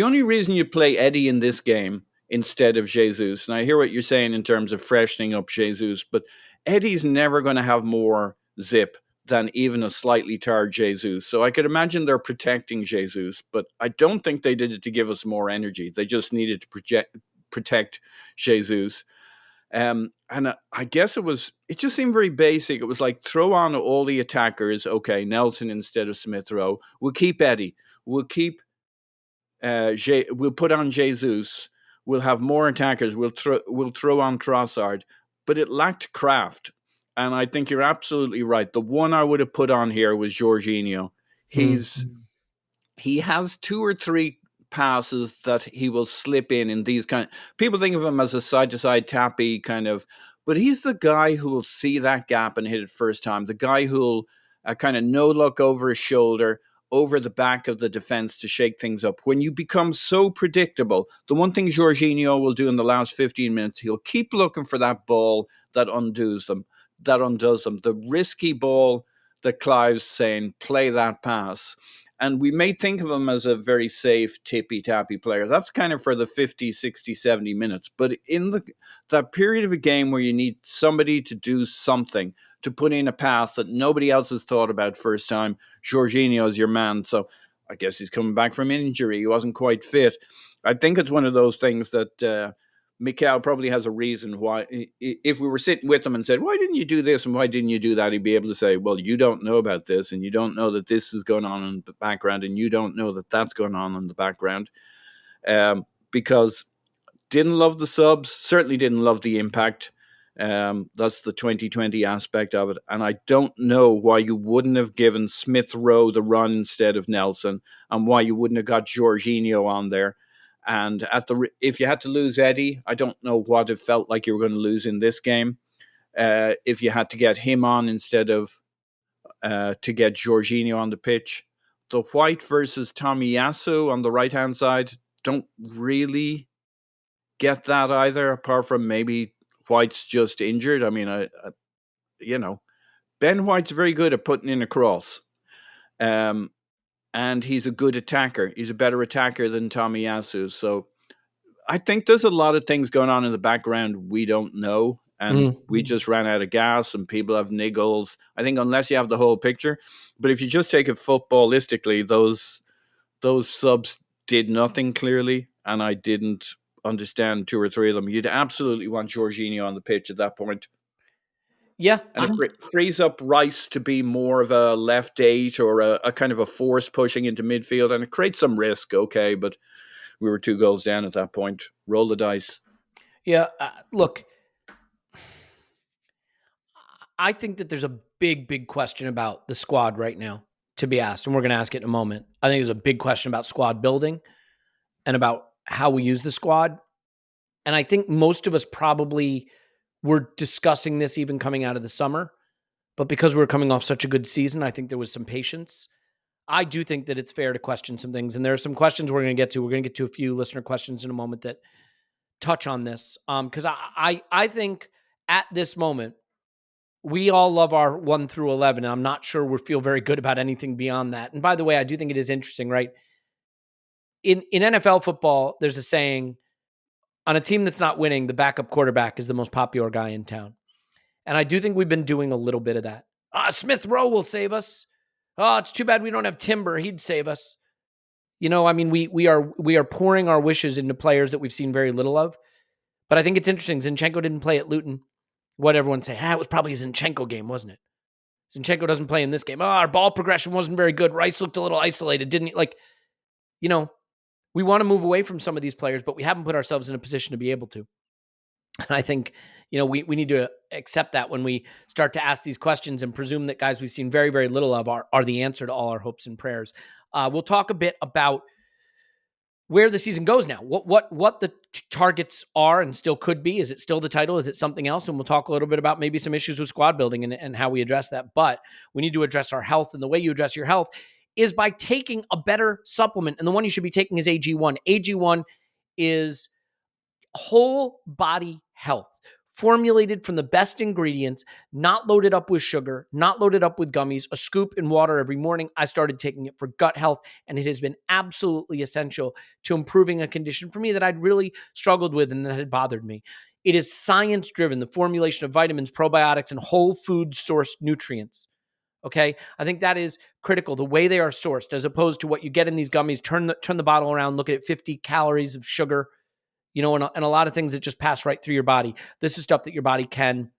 only reason you play Eddie in this game instead of Jesus, and I hear what you're saying in terms of freshening up Jesus, but Eddie's never going to have more zip than even a slightly tired Jesus. So I could imagine they're protecting Jesus, but I don't think they did it to give us more energy. They just needed to protect Jesus. And I guess it just seemed very basic. It was like, throw on all the attackers. Okay, Nelson instead of Smith Rowe. We'll keep Eddie. We'll keep we'll put on Jesus. We'll have more attackers. We'll throw on Trossard. But it lacked craft. And I think you're absolutely right. The one I would have put on here was Jorginho. He has 2 or 3 passes that he will slip in these kind of, people think of him as a side-to-side tappy kind of, but he's the guy who will see that gap and hit it first time. The guy who'll kind of no look over his shoulder, over the back of the defense to shake things up. When you become so predictable, the one thing Jorginho will do in the last 15 minutes, he'll keep looking for that ball that undoes them. The risky ball that Clive's saying, play that pass. And we may think of him as a very safe, tippy-tappy player. That's kind of for the 50, 60, 70 minutes. But in that period of a game where you need somebody to do something, to put in a pass that nobody else has thought about first time, Jorginho is your man. So I guess he's coming back from injury. He wasn't quite fit. I think it's one of those things that Mikel probably has a reason why. If we were sitting with him and said, why didn't you do this and why didn't you do that? He'd be able to say, well, you don't know about this and you don't know that this is going on in the background and you don't know that that's going on in the background. Because didn't love the subs, certainly didn't love the impact. That's the 2020 aspect of it. And I don't know why you wouldn't have given Smith Rowe the run instead of Nelson and why you wouldn't have got Jorginho on there. And if you had to lose Eddie, I don't know what it felt like you were going to lose in this game. If you had to get him on instead of to get Jorginho on the pitch. The White versus Tomiyasu on the right-hand side, don't really get that either, apart from maybe White's just injured. I mean, Ben White's very good at putting in a cross. and he's a good attacker. He's a better attacker than Tomiyasu. So I think there's a lot of things going on in the background we don't know. And we just ran out of gas and people have niggles. I think unless you have the whole picture. But if you just take it footballistically, those subs did nothing clearly. And I didn't understand two or three of them. You'd absolutely want Jorginho on the pitch at that point. Yeah. And it frees up Rice to be more of a left 8 or a kind of a force pushing into midfield. And it creates some risk, okay, but we were 2 goals down at that point. Roll the dice. Yeah, look, I think that there's a big question about the squad right now to be asked, and we're going to ask it in a moment. I think there's a big question about squad building and about how we use the squad. And I think most of us probably were discussing this even coming out of the summer. But because we're coming off such a good season, I think there was some patience. I do think that it's fair to question some things. And there are some questions we're going to get to. We're going to get to a few listener questions in a moment that touch on this. Because I think at this moment, we all love our 1 through 11, and I'm not sure we feel very good about anything beyond that. And by the way, I do think it is interesting, right? In NFL football, there's a saying, on a team that's not winning, the backup quarterback is the most popular guy in town. And I do think we've been doing a little bit of that. Smith Rowe will save us. Oh, it's too bad we don't have Timber. He'd save us. You know, I mean, we are pouring our wishes into players that we've seen very little of. But I think it's interesting. Zinchenko didn't play at Luton. What everyone say, it was probably a Zinchenko game, wasn't it? Zinchenko doesn't play in this game. Our ball progression wasn't very good. Rice looked a little isolated, didn't he? Like, you know, we want to move away from some of these players, but we haven't put ourselves in a position to be able to. And I think, you know, we need to accept that when we start to ask these questions and presume that guys we've seen very, very little of are the answer to all our hopes and prayers. We'll talk a bit about where the season goes now, what the targets are and still could be. Is it still the title? Is it something else? And we'll talk a little bit about maybe some issues with squad building and how we address that. But we need to address our health. And the way you address your health is by taking a better supplement. And the one you should be taking is AG1. AG1 is whole body health, formulated from the best ingredients, not loaded up with sugar, not loaded up with gummies, a scoop in water every morning. I started taking it for gut health, and it has been absolutely essential to improving a condition for me that I'd really struggled with and that had bothered me. It is science-driven, the formulation of vitamins, probiotics, and whole food sourced nutrients. Okay, I think that is critical, the way they are sourced, as opposed to what you get in these gummies. Turn the bottle around, look at it, 50 calories of sugar, you know, and a lot of things that just pass right through your body. This is stuff that your body can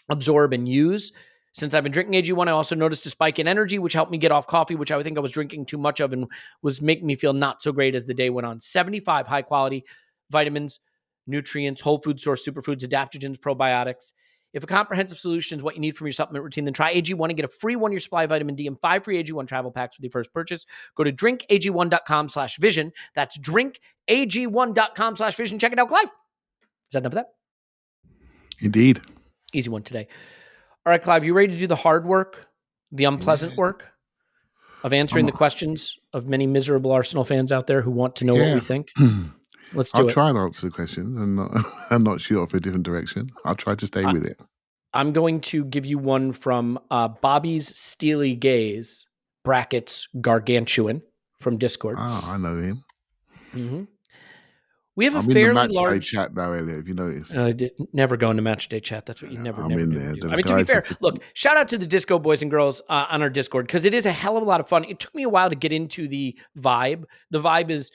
absorb and use. Since I've been drinking AG1, I also noticed a spike in energy, which helped me get off coffee, which I think I was drinking too much of and was making me feel not so great as the day went on. 75 high-quality vitamins, nutrients, whole food source, superfoods, adaptogens, probiotics. If a comprehensive solution is what you need from your supplement routine, then try AG1 and get a free 1-year supply of vitamin D and 5 free AG1 travel packs with your first purchase. Go to drinkag1.com/vision. That's drinkag1.com/vision. Check it out, Clive. Is that enough of that? Indeed. Easy one today. All right, Clive, you ready to do the hard work, the unpleasant work of answering the questions of many miserable Arsenal fans out there who want to know what we think? Let's do it. I'll try and answer the question and not shoot off a different direction. I'll try to stay with it. I'm going to give you one from Bobby's Steely Gaze, brackets gargantuan, from Discord. Oh, I know him. Mm-hmm. We have I'm a fairly in the match large day chat now, Elliot, if you noticed. I did never go into match day chat. That's what you never I'm in there. do. I mean, to be fair, look, shout out to the Disco boys and girls on our Discord, because it is a hell of a lot of fun. It took me a while to get into the vibe. The vibe is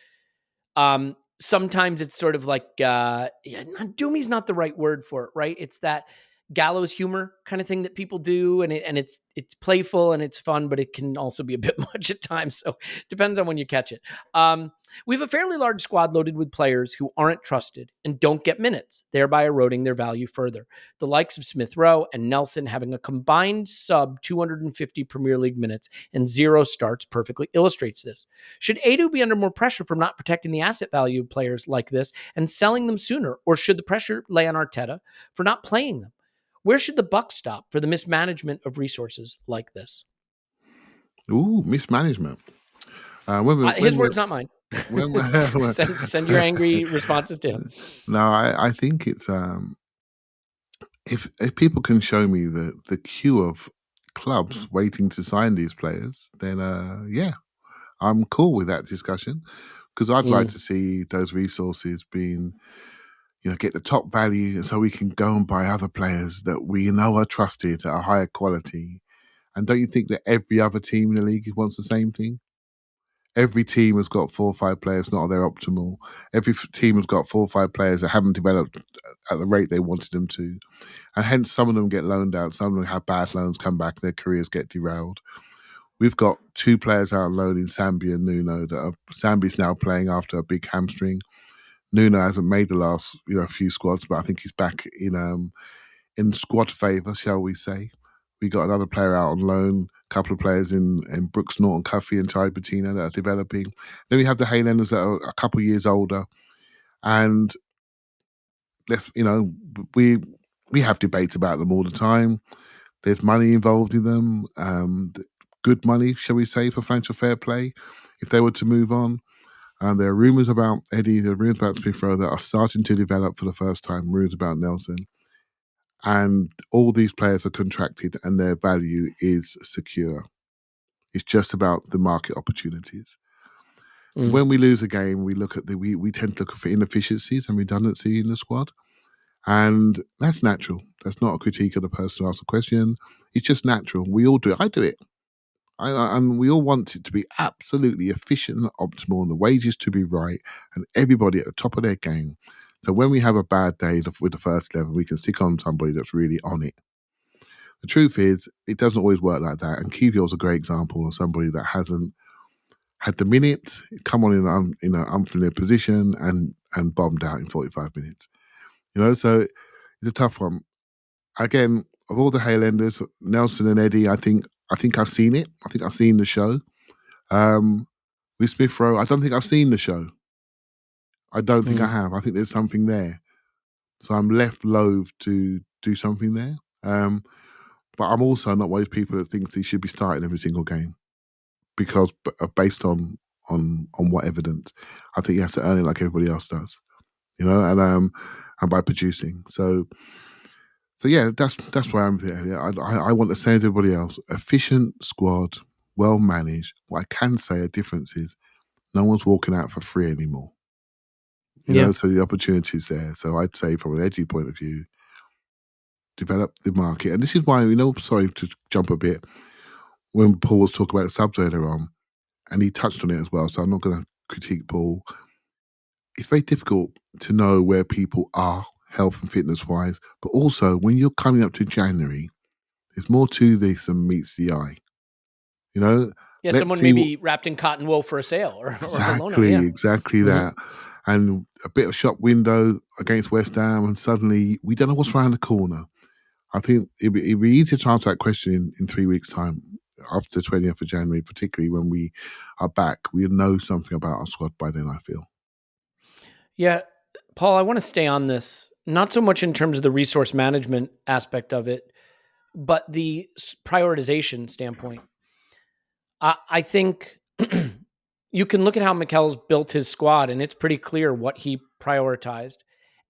sometimes it's sort of like doomy's not the right word for it, right? It's that gallows humor kind of thing that people do, and it's playful and it's fun, but it can also be a bit much at times. So it depends on when you catch it. We have a fairly large squad loaded with players who aren't trusted and don't get minutes, thereby eroding their value further. The likes of Smith Rowe and Nelson having a combined sub 250 Premier League minutes and 0 starts perfectly illustrates this. Should Edu be under more pressure from not protecting the asset value of players like this and selling them sooner, or should the pressure lay on Arteta for not playing them? Where should the buck stop for the mismanagement of resources like this? Ooh, mismanagement. His words, not mine. Send your angry responses to him. No, I think it's if people can show me the queue of clubs waiting to sign these players, then I'll I'm cool with that discussion because I'd like to see those resources being, get the top value, so we can go and buy other players that we know are trusted at a higher quality. And don't you think that every other team in the league wants the same thing? Every team has got 4 or 5 players not at their optimal. Every team has got 4 or 5 players that haven't developed at the rate they wanted them to. And hence some of them get loaned out. Some of them have bad loans come back, their careers get derailed. We've got 2 players out on loan in Sambi and Nuno. Sambi's now playing after a big hamstring. Nuno hasn't made the last few squads, but I think he's back in squad favour, shall we say. We got another player out on loan, a couple of players in Brooks, Norton, Cuffy and Ty Bettina that are developing. Then we have the Haylanders that are a couple of years older. And we have debates about them all the time. There's money involved in them, good money, shall we say, for financial fair play if they were to move on. And there are rumours about Eddie, there are rumours about Smith Rowe that are starting to develop for the first time, rumours about Nelson. And all these players are contracted and their value is secure. It's just about the market opportunities. When we lose a game, we tend to look for inefficiencies and redundancy in the squad. And that's natural. That's not a critique of the person who asked the question. It's just natural. We all do it. I do it. And we all want it to be absolutely efficient and optimal and the wages to be right and everybody at the top of their game. So when we have a bad day with the first 11, we can stick on somebody that's really on it. The truth is, it doesn't always work like that. And Kivio's a great example of somebody that hasn't had the minutes, come on in an unfamiliar position and bombed out in 45 minutes. So it's a tough one. Again, of all the Haylanders, Nelson and Eddie, I think I've seen it. I think I've seen the show. With Smith Rowe, I don't think I've seen the show. I don't think I have. I think there's something there. So I'm left loath to do something there. But I'm also not one of those people that thinks he should be starting every single game because based on what evidence. I think he has to earn it like everybody else does, and by producing. So yeah, that's where I'm there. I want the same as everybody else. Efficient squad, well managed. What I can say a difference is no one's walking out for free anymore. So the opportunity is there. So I'd say from an edgy point of view, develop the market. And this is why, sorry to jump a bit, when Paul was talking about the subs earlier on, and he touched on it as well, so I'm not going to critique Paul. It's very difficult to know where people are, health and fitness-wise, but also when you're coming up to January, there's more to this than meets the eye. Someone may be wrapped in cotton wool for a sale or exactly that. And a bit of shop window against West Ham, and suddenly we don't know what's around the corner. I think it'd be easy to answer that question in 3 weeks' time, after the 20th of January, particularly when we are back. We'll know something about our squad by then, I feel. Yeah, Paul, I want to stay on this, not so much in terms of the resource management aspect of it, but the prioritization standpoint. I think you can look at how Mikel's built his squad, and it's pretty clear what he prioritized.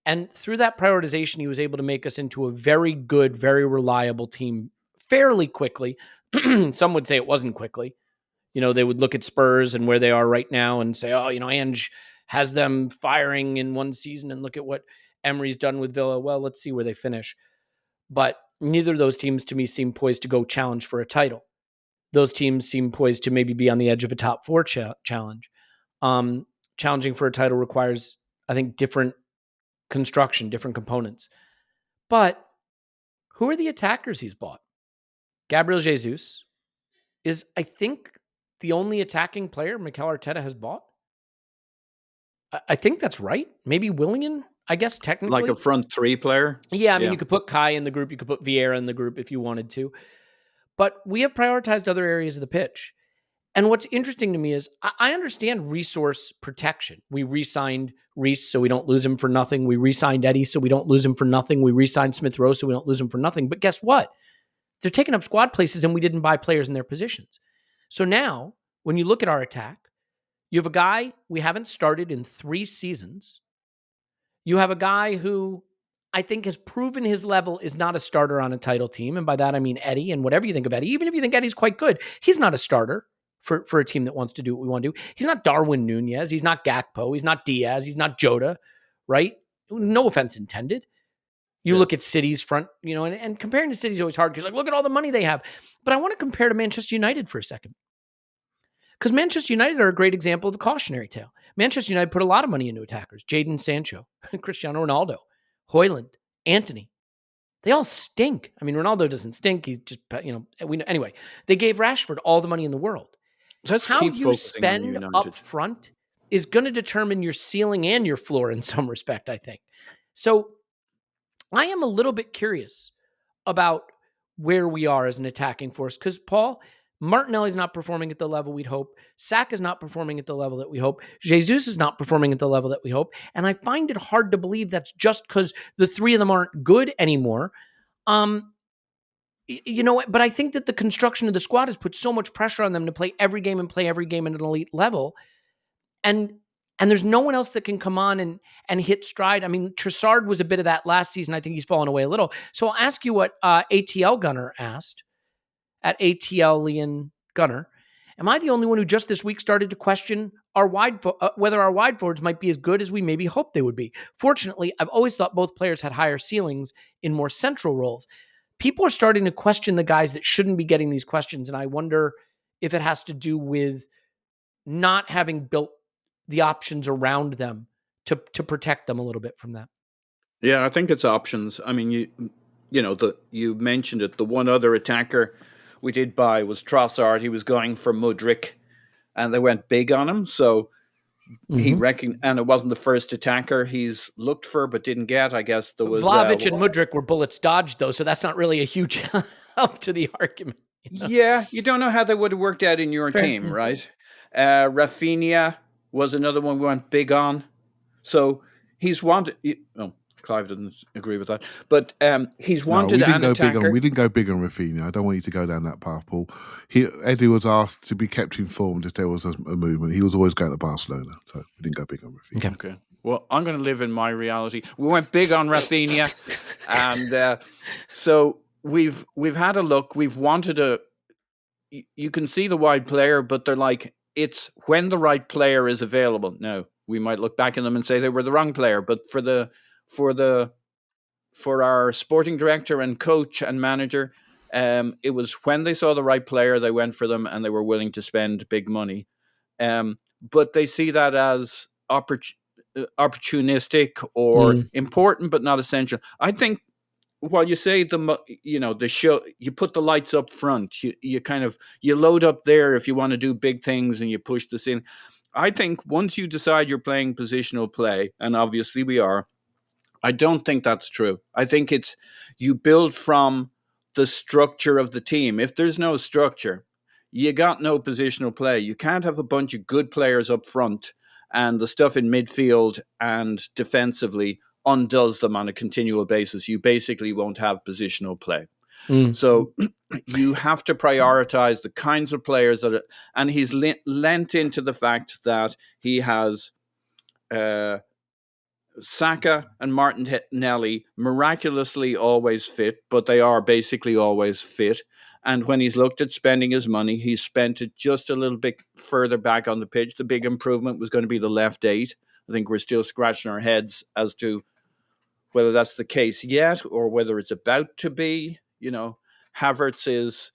And through that prioritization, he was able to make us into a very good, very reliable team fairly quickly. Some would say it wasn't quickly. They would look at Spurs and where they are right now and say, Ange has them firing in one season, and look at what Emery's done with Villa. Well, let's see where they finish. But neither of those teams to me seem poised to go challenge for a title. Those teams seem poised to maybe be on the edge of a top 4 challenge. Challenging for a title requires, I think, different construction, different components. But who are the attackers he's bought? Gabriel Jesus is, I think, the only attacking player Mikel Arteta has bought. I think that's right. Maybe Willian, I guess, technically. Like a front 3 player? Yeah, I mean, you could put Kai in the group. You could put Vieira in the group if you wanted to. But we have prioritized other areas of the pitch. And what's interesting to me is I understand resource protection. We re-signed Reece so we don't lose him for nothing. We re-signed Eddie so we don't lose him for nothing. We re-signed Smith Rowe so we don't lose him for nothing. But guess what? They're taking up squad places and we didn't buy players in their positions. So now, when you look at our attack, you have a guy we haven't started in 3 seasons. You have a guy who I think has proven his level is not a starter on a title team. And by that, I mean Eddie, and whatever you think of Eddie, even if you think Eddie's quite good, he's not a starter for a team that wants to do what we want to do. He's not Darwin Nunez. He's not Gakpo. He's not Diaz. He's not Jota, right? No offense intended. You look at City's front, and comparing to City's always hard because, look at all the money they have. But I want to compare to Manchester United for a second. Because Manchester United are a great example of a cautionary tale. Manchester United put a lot of money into attackers. Jadon Sancho, Cristiano Ronaldo, Højlund, Antony. They all stink. I mean, Ronaldo doesn't stink. He's just, anyway, they gave Rashford all the money in the world. How you spend up front is going to determine your ceiling and your floor in some respect, I think. So I am a little bit curious about where we are as an attacking force because, Paul, Martinelli's not performing at the level we'd hope. Saka's not performing at the level that we hope. Jesus is not performing at the level that we hope. And I find it hard to believe that's just because the three of them aren't good anymore. But I think that the construction of the squad has put so much pressure on them to play every game at an elite level. And there's no one else that can come on and hit stride. I mean, Trossard was a bit of that last season. I think he's fallen away a little. So I'll ask you what ATL Gunner asked at ATL Leon Gunner. Am I the only one who just this week started to question whether our wide forwards might be as good as we maybe hoped they would be? Fortunately, I've always thought both players had higher ceilings in more central roles. People are starting to question the guys that shouldn't be getting these questions, and I wonder if it has to do with not having built the options around them to protect them a little bit from that. Yeah, I think it's options. I mean, you mentioned it. The one other attacker we did buy was Trossard. He was going for Mudryk, and they went big on him. So he reckoned, and it wasn't the first attacker he's looked for but didn't get. I guess there was Vlahovic and Mudryk were bullets dodged, though, so that's not really a huge help to the argument. Yeah, you don't know how they would have worked out in your team, right? Rafinha was another one we went big on. So he's wanted. Clive doesn't agree with that, but he's wanted an attacker. We didn't go big on Rafinha. I don't want you to go down that path, Paul. Eddie was asked to be kept informed if there was a movement. He was always going to Barcelona, so we didn't go big on Rafinha. Okay. Well, I'm going to live in my reality. We went big on Rafinha, and so we've had a look. We've wanted you can see the wide player, but they're like, it's when the right player is available. Now, we might look back at them and say they were the wrong player, but for our sporting director and coach and manager, it was when they saw the right player, they went for them and they were willing to spend big money. But they see that as opportunistic or important, but not essential. I think while you say the show, you put the lights up front, you load up there if you want to do big things and you push this in. I think once you decide you're playing positional play, and obviously we are, I don't think that's true. I think it's you build from the structure of the team. If there's no structure, you got no positional play. You can't have a bunch of good players up front and the stuff in midfield and defensively undoes them on a continual basis. You basically won't have positional play. So you have to prioritize the kinds of players and he's lent into the fact that he has Saka and Martinelli miraculously always fit, but they are basically always fit. And when he's looked at spending his money, he's spent it just a little bit further back on the pitch. The big improvement was going to be the left 8. I think we're still scratching our heads as to whether that's the case yet or whether it's about to be. Havertz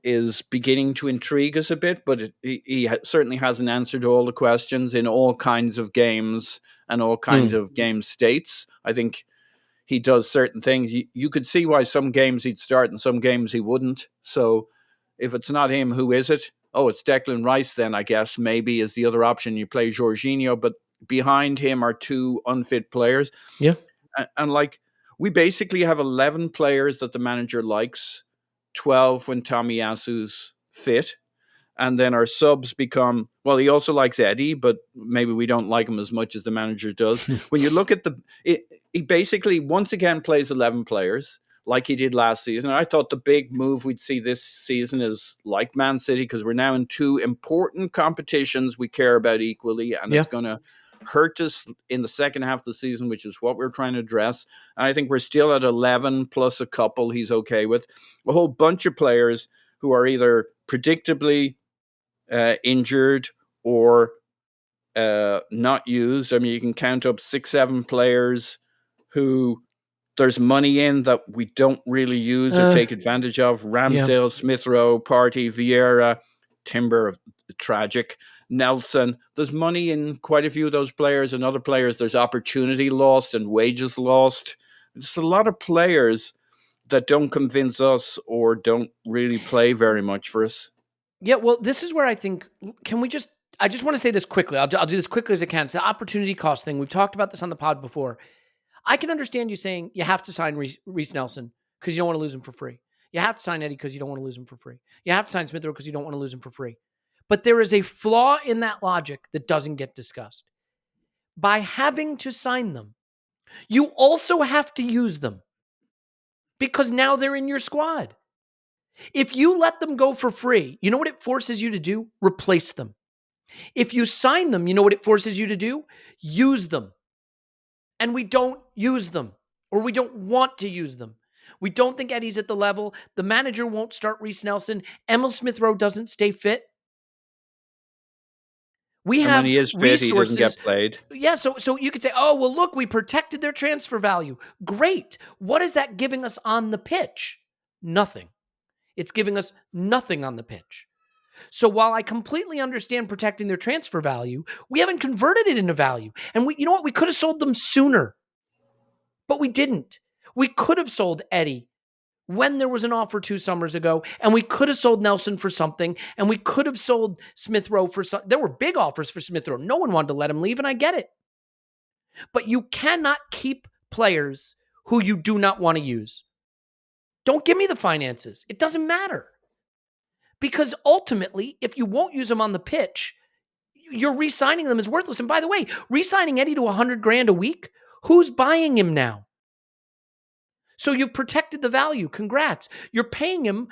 is beginning to intrigue us a bit, but he certainly hasn't answered all the questions in all kinds of games and all kinds of game states. I think he does certain things. You could see why some games he'd start and some games he wouldn't. So if it's not him, who is it? Oh, it's Declan Rice then, I guess, maybe is the other option. You play Jorginho, but behind him are 2 unfit players. Yeah. And we basically have 11 players that the manager likes, 12 when Tomiyasu's fit. And then our subs become, well, he also likes Eddie, but maybe we don't like him as much as the manager does. When you look at he basically once again plays 11 players like he did last season. And I thought the big move we'd see this season is like Man City, because we're now in 2 important competitions we care about equally. And it's going to hurt us in the second half of the season, which is what we're trying to address. And I think we're still at 11 plus a couple he's okay with. A whole bunch of players who are either predictably injured or not used. I mean, you can count up 6-7 players who there's money in that we don't really use or take advantage of. Ramsdale, Smith Rowe, Partey, Vieira, Timber, tragic. Nelson. There's money in quite a few of those players, and other players there's opportunity lost and wages lost. There's a lot of players that don't convince us or don't really play very much for us. Yeah, well, this is where I think, I just want to say this quickly. I'll do this quickly as I can. It's the opportunity cost thing. We've talked about this on the pod before. I can understand you saying you have to sign Reece Nelson because you don't want to lose him for free. You have to sign Eddie because you don't want to lose him for free. You have to sign Smith Rowe because you don't want to lose him for free. But there is a flaw in that logic that doesn't get discussed. By having to sign them, you also have to use them because now they're in your squad. If you let them go for free, you know what it forces you to do? Replace them. If you sign them, you know what it forces you to do? Use them. And we don't use them, or we don't want to use them. We don't think Eddie's at the level. The manager won't start Reece Nelson. Emil Smith Rowe doesn't stay fit. We have when he is fit, resources. He doesn't get played. Yeah, so you could say, oh, well, look, we protected their transfer value. Great. What is that giving us on the pitch? Nothing. It's giving us nothing on the pitch. So while I completely understand protecting their transfer value, we haven't converted it into value. And you know what? We could have sold them sooner, but we didn't. We could have sold Eddie when there was an offer 2 summers ago, and we could have sold Nelson for something, and we could have sold Smith Rowe for something. There were big offers for Smith Rowe. No one wanted to let him leave, and I get it. But you cannot keep players who you do not want to use. Don't give me the finances. It doesn't matter. Because ultimately, if you won't use them on the pitch, you're re-signing them is worthless. And by the way, re-signing Eddie to $100,000 a week, who's buying him now? So you've protected the value. Congrats. You're paying him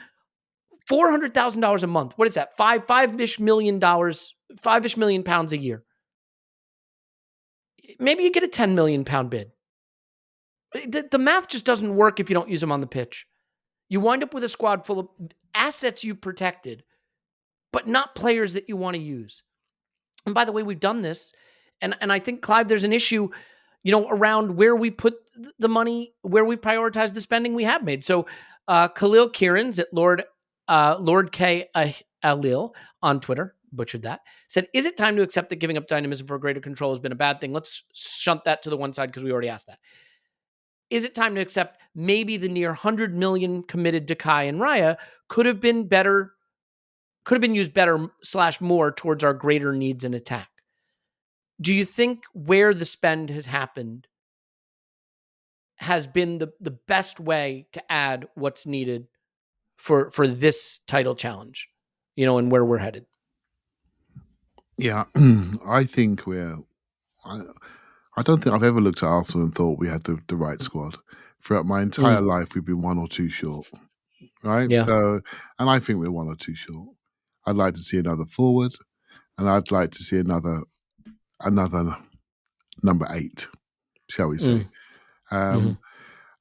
$400,000 a month. What is that? $5-ish million, £5-ish million a year. Maybe you get a £10 million bid. The math just doesn't work if you don't use them on the pitch. You wind up with a squad full of assets you've protected, but not players that you want to use. And by the way, we've done this. And I think, Clive, there's an issue, around where we put the money, where we prioritize the spending we have made. So Khalil Kieran's at Lord K. Alil on Twitter, butchered that, said, is it time to accept that giving up dynamism for greater control has been a bad thing? Let's shunt that to the one side because we already asked that. Is it time to accept maybe the near 100 million committed to Kai and Raya could have been used better / more towards our greater needs in attack? Do you think where the spend has happened has been the best way to add what's needed for this title challenge, and where we're headed? Yeah, I think I don't think I've ever looked at Arsenal and thought we had the right squad. Throughout my entire life, we've been 1 or 2 short, right? Yeah. So, and I think we're 1 or 2 short. I'd like to see another forward, and I'd like to see another number 8, shall we say? And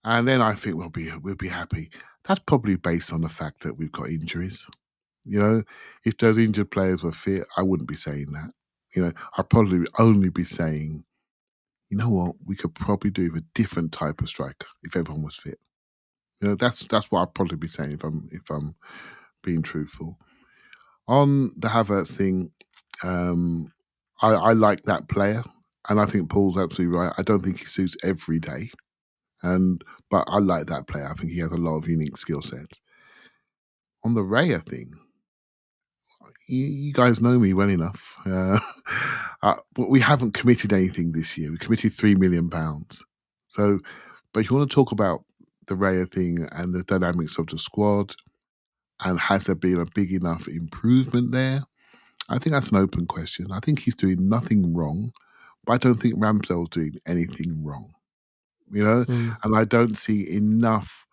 then I think we'll be happy. That's probably based on the fact that we've got injuries. If those injured players were fit, I wouldn't be saying that. I'd probably only be saying, you know what, we could probably do with a different type of striker if everyone was fit. That's what I'd probably be saying if I'm being truthful. On the Havertz thing, I like that player, and I think Paul's absolutely right. I don't think he suits every day, but I like that player. I think he has a lot of unique skill sets. On the Raya thing, you guys know me well enough, but we haven't committed anything this year. We committed £3 million. So, but if you want to talk about the Raya thing and the dynamics of the squad, and has there been a big enough improvement there? I think that's an open question. I think he's doing nothing wrong, but I don't think Ramsdale's doing anything wrong. And I don't see enough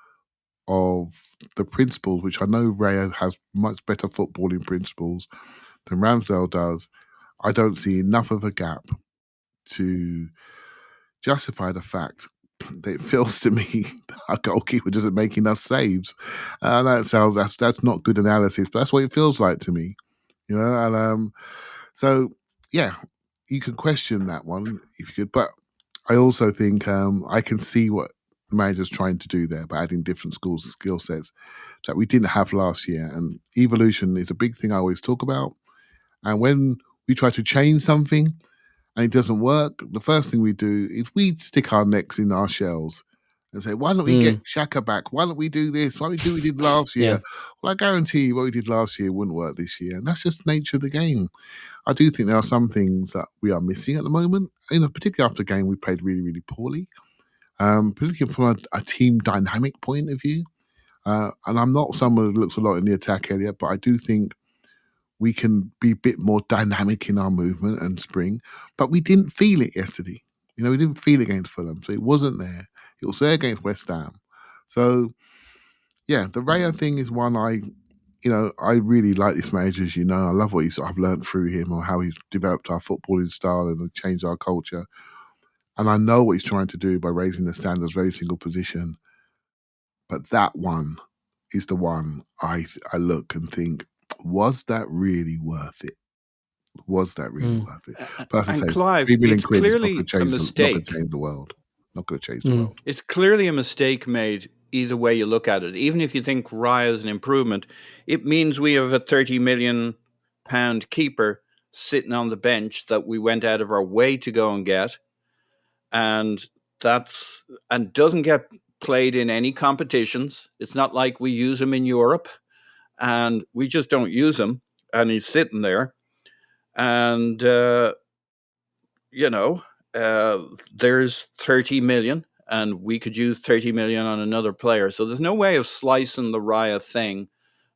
of the principles, which I know Raya has much better footballing principles than Ramsdale does. I don't see enough of a gap to justify the fact that it feels to me that our goalkeeper doesn't make enough saves. That's not good analysis, but that's what it feels like to me. you know. And so yeah, you could question that one if you could, but I also think I can see what the manager's trying to do there by adding different skill sets that we didn't have last year. And evolution is a big thing I always talk about. And when we try to change something and it doesn't work, the first thing we do is we stick our necks in our shells and say, why don't we get Xhaka back? Why don't we do this? Why don't we do what we did last year? Well, I guarantee you what we did last year wouldn't work this year. And that's just the nature of the game. I do think there are some things that we are missing at the moment. Particularly after a game we played really, really poorly. Particularly from a team dynamic point of view. And I'm not someone who looks a lot in the attack area, but I do think we can be a bit more dynamic in our movement and spring. But we didn't feel it yesterday. We didn't feel it against Fulham. So it wasn't there. It was there against West Ham. So, yeah, the Raya thing is one I really like this manager, as you know. I love what I've learned through him or how he's developed our footballing style and changed our culture. And I know what he's trying to do by raising the standards of every single position. But that one is the one I look and think, was that really worth it? Was that really worth it? But as I say, Clive, £3 million it's clearly is not going to change the world. Not going to change the world. It's clearly a mistake made either way you look at it. Even if you think Raya is an improvement, it means we have a £30 million keeper sitting on the bench that we went out of our way to go and get, and doesn't get played in any competitions. It's not like we use him in Europe, and we just don't use him, and he's sitting there. And there's 30 million, and we could use 30 million on another player. So there's no way of slicing the Raya thing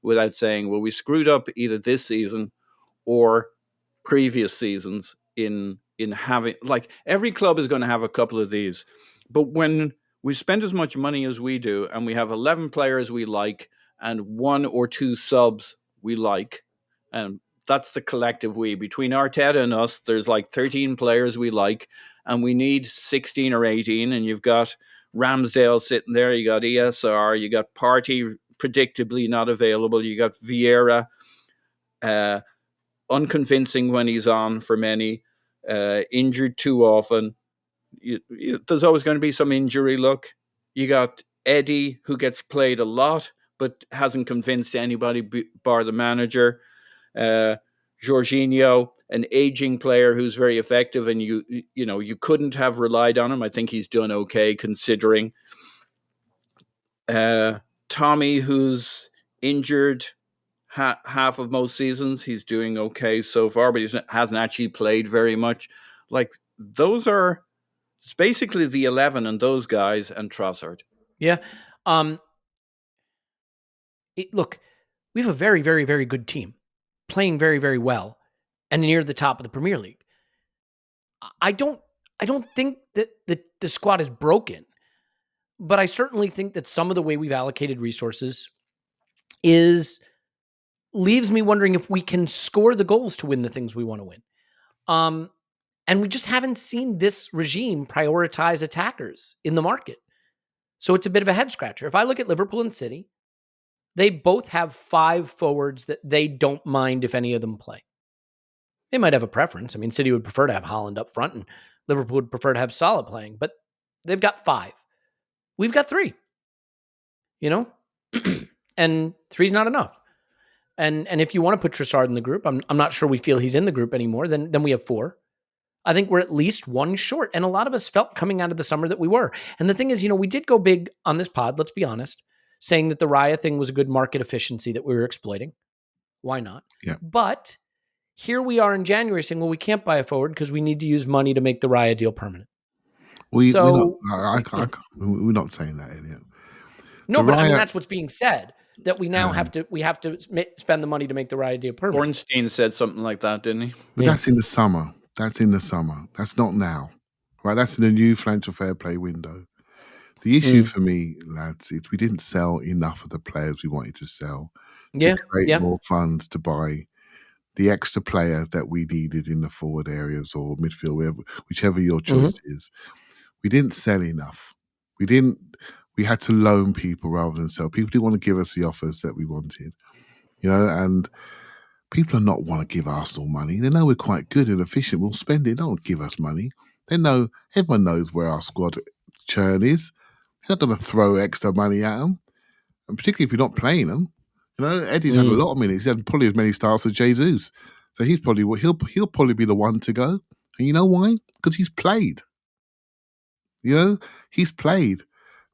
without saying, well, we screwed up either this season or previous seasons in having, like, every club is going to have a couple of these. But when we spend as much money as we do, and we have 11 players we like and 1 or 2 subs we like, and that's the collective we. Between Arteta and us, there's like 13 players we like, and we need 16 or 18. And you've got Ramsdale sitting there, you got ESR, you got Partey predictably not available, you got Vieira, unconvincing when he's on for many, injured too often. There's always going to be some injury luck. You got Eddie, who gets played a lot, but hasn't convinced anybody bar the manager. Jorginho, an aging player who's very effective, and you couldn't have relied on him. I think he's done okay considering. Tommy, who's injured half of most seasons, he's doing okay so far, but he hasn't actually played very much. Like, it's basically the 11 and those guys and Trossard. Yeah. Look, we have a very, very, very good team playing very, very well and near the top of the Premier League. I don't think that the squad is broken, but I certainly think that some of the way we've allocated resources leaves me wondering if we can score the goals to win the things we want to win. And we just haven't seen this regime prioritize attackers in the market. So it's a bit of a head scratcher. If I look at Liverpool and City, they both have 5 forwards that they don't mind if any of them play. They might have a preference. I mean, City would prefer to have Haaland up front, and Liverpool would prefer to have Salah playing, but they've got 5. We've got 3, and 3's not enough. And if you want to put Trossard in the group, I'm not sure we feel he's in the group anymore, then we have 4. I think we're at least 1 short. And a lot of us felt coming out of the summer that we were. And the thing is, we did go big on this pod, let's be honest, saying that the Raya thing was a good market efficiency that we were exploiting. Why not? Yeah. But here we are in January saying, well, we can't buy a forward because we need to use money to make the Raya deal permanent. We're not saying that, Elliot. No, but I mean, that's what's being said, that we now have to spend the money to make the Raya deal permanent. Ornstein said something like that, didn't he? But that's in the summer. That's in the summer. That's not now. Right? That's in the new financial fair play window. The issue for me, lads, is we didn't sell enough of the players we wanted to sell to create more funds to buy the extra player that we needed in the forward areas or midfield, whichever your choice is. We didn't sell enough. We had to loan people rather than sell. People didn't want to give us the offers that we wanted, and people are not want to give Arsenal money. They know we're quite good and efficient. We'll spend it. Don't give us money. They know, everyone knows where our squad churn is. They're not going to throw extra money at them. And particularly if you're not playing them. Eddie's had a lot of minutes. He had probably as many starts as Jesus. So he'll probably be the one to go. And you know why? Because he's played. He's played.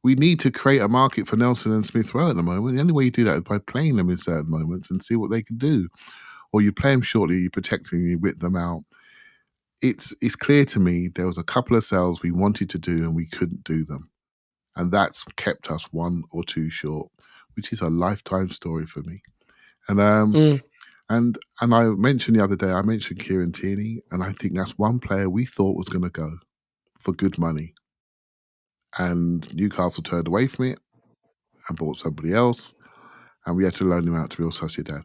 We need to create a market for Nelson and Smith Rowe at the moment. The only way you do that is by playing them in certain moments and see what they can do. Or you play them shortly, you protect them, you whip them out. It's clear to me there was a couple of sales we wanted to do and we couldn't do them. And that's kept us one or two short, which is a lifetime story for me. And and I mentioned the other day, I mentioned Kieran Tierney, and I think that's one player we thought was going to go for good money. And Newcastle turned away from it and bought somebody else, and we had to loan him out to Real Sociedad.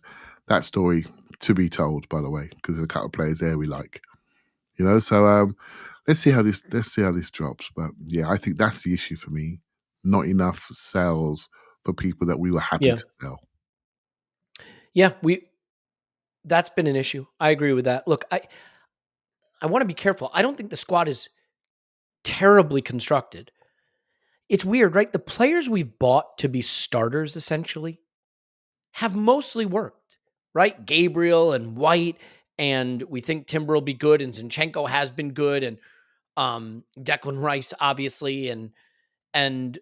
That story to be told, by the way, because there's a couple of players there we like. So let's see how this drops. But yeah, I think that's the issue for me. Not enough sales for people that we were happy to sell. Yeah, that's been an issue. I agree with that. Look, I want to be careful. I don't think the squad is terribly constructed. It's weird, right? The players we've bought to be starters, essentially, have mostly worked, right? Gabriel and White, and we think Timber will be good, and Zinchenko has been good, and Declan Rice, obviously, and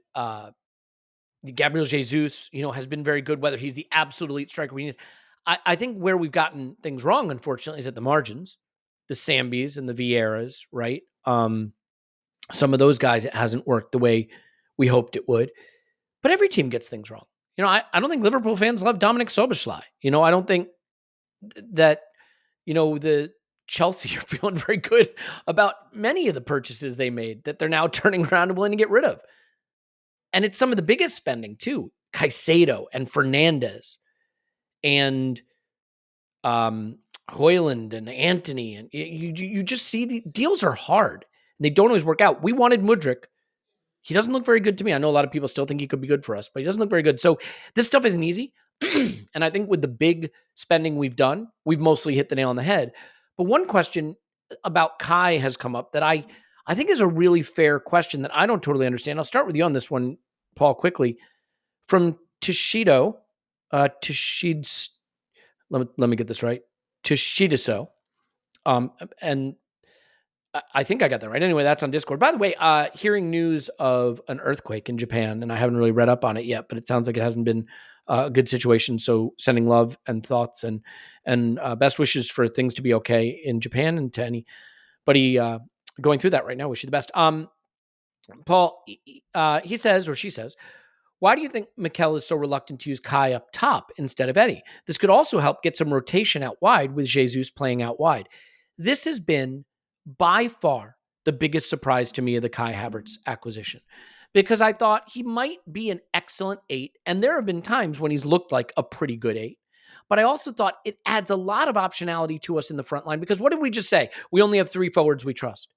Gabriel Jesus, has been very good, whether he's the absolute elite striker we need. I think where we've gotten things wrong, unfortunately, is at the margins, the Sambis and the Vieiras, right? Some of those guys, it hasn't worked the way we hoped it would. But every team gets things wrong. I don't think Liverpool fans love Dominic Soboslai. I don't think that, the Chelsea are feeling very good about many of the purchases they made that they're now turning around and willing to get rid of. And it's some of the biggest spending too. Caicedo and Fernandez and Højlund and Anthony. And you just see the deals are hard. They don't always work out. We wanted Mudryk. He doesn't look very good to me. I know a lot of people still think he could be good for us, but he doesn't look very good. So this stuff isn't easy. And I think with the big spending we've done, we've mostly hit the nail on the head. But one question about Kai has come up that I think is a really fair question that I don't totally understand. I'll start with you on this one, Paul, quickly. From Toshido, Toshids, let me get this right. Toshidiso. And I think I got that right. Anyway, that's on Discord. By the way, hearing news of an earthquake in Japan, and I haven't really read up on it yet, but it sounds like it hasn't been a good situation. So sending love and thoughts and best wishes for things to be okay in Japan, and to anybody going through that right now. Wish you the best. Paul, he says, or she says, why do you think Mikel is so reluctant to use Kai up top instead of Eddie? This could also help get some rotation out wide with Jesus playing out wide. This has been by far the biggest surprise to me of the Kai Havertz acquisition, because I thought he might be an excellent 8, and there have been times when he's looked like a pretty good 8. But I also thought it adds a lot of optionality to us in the front line, because what did we just say? We only have 3 forwards we trust.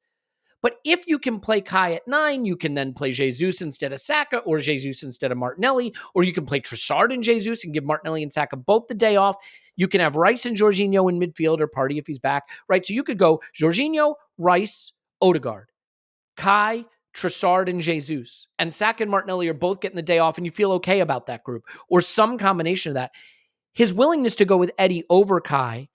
But if you can play Kai at 9, you can then play Jesus instead of Saka, or Jesus instead of Martinelli, or you can play Trossard and Jesus and give Martinelli and Saka both the day off. You can have Rice and Jorginho in midfield, or Partey if he's back, right? So you could go Jorginho, Rice, Odegaard, Kai, Trossard, and Jesus. And Saka and Martinelli are both getting the day off, and you feel okay about that group, or some combination of that. His willingness to go with Eddie over Kai,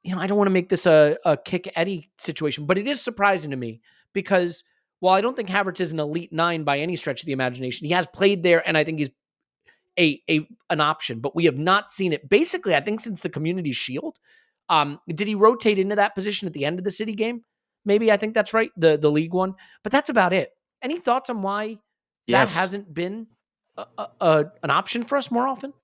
I don't want to make this a kick Eddie situation, but it is surprising to me, because while I don't think Havertz is an elite 9 by any stretch of the imagination, he has played there, and I think he's an option, but we have not seen it basically, I think, since the Community Shield. Did he rotate into that position at the end of the City game? Maybe, I think that's right, the League one, but that's about it. Any thoughts on why that hasn't been an option for us more often?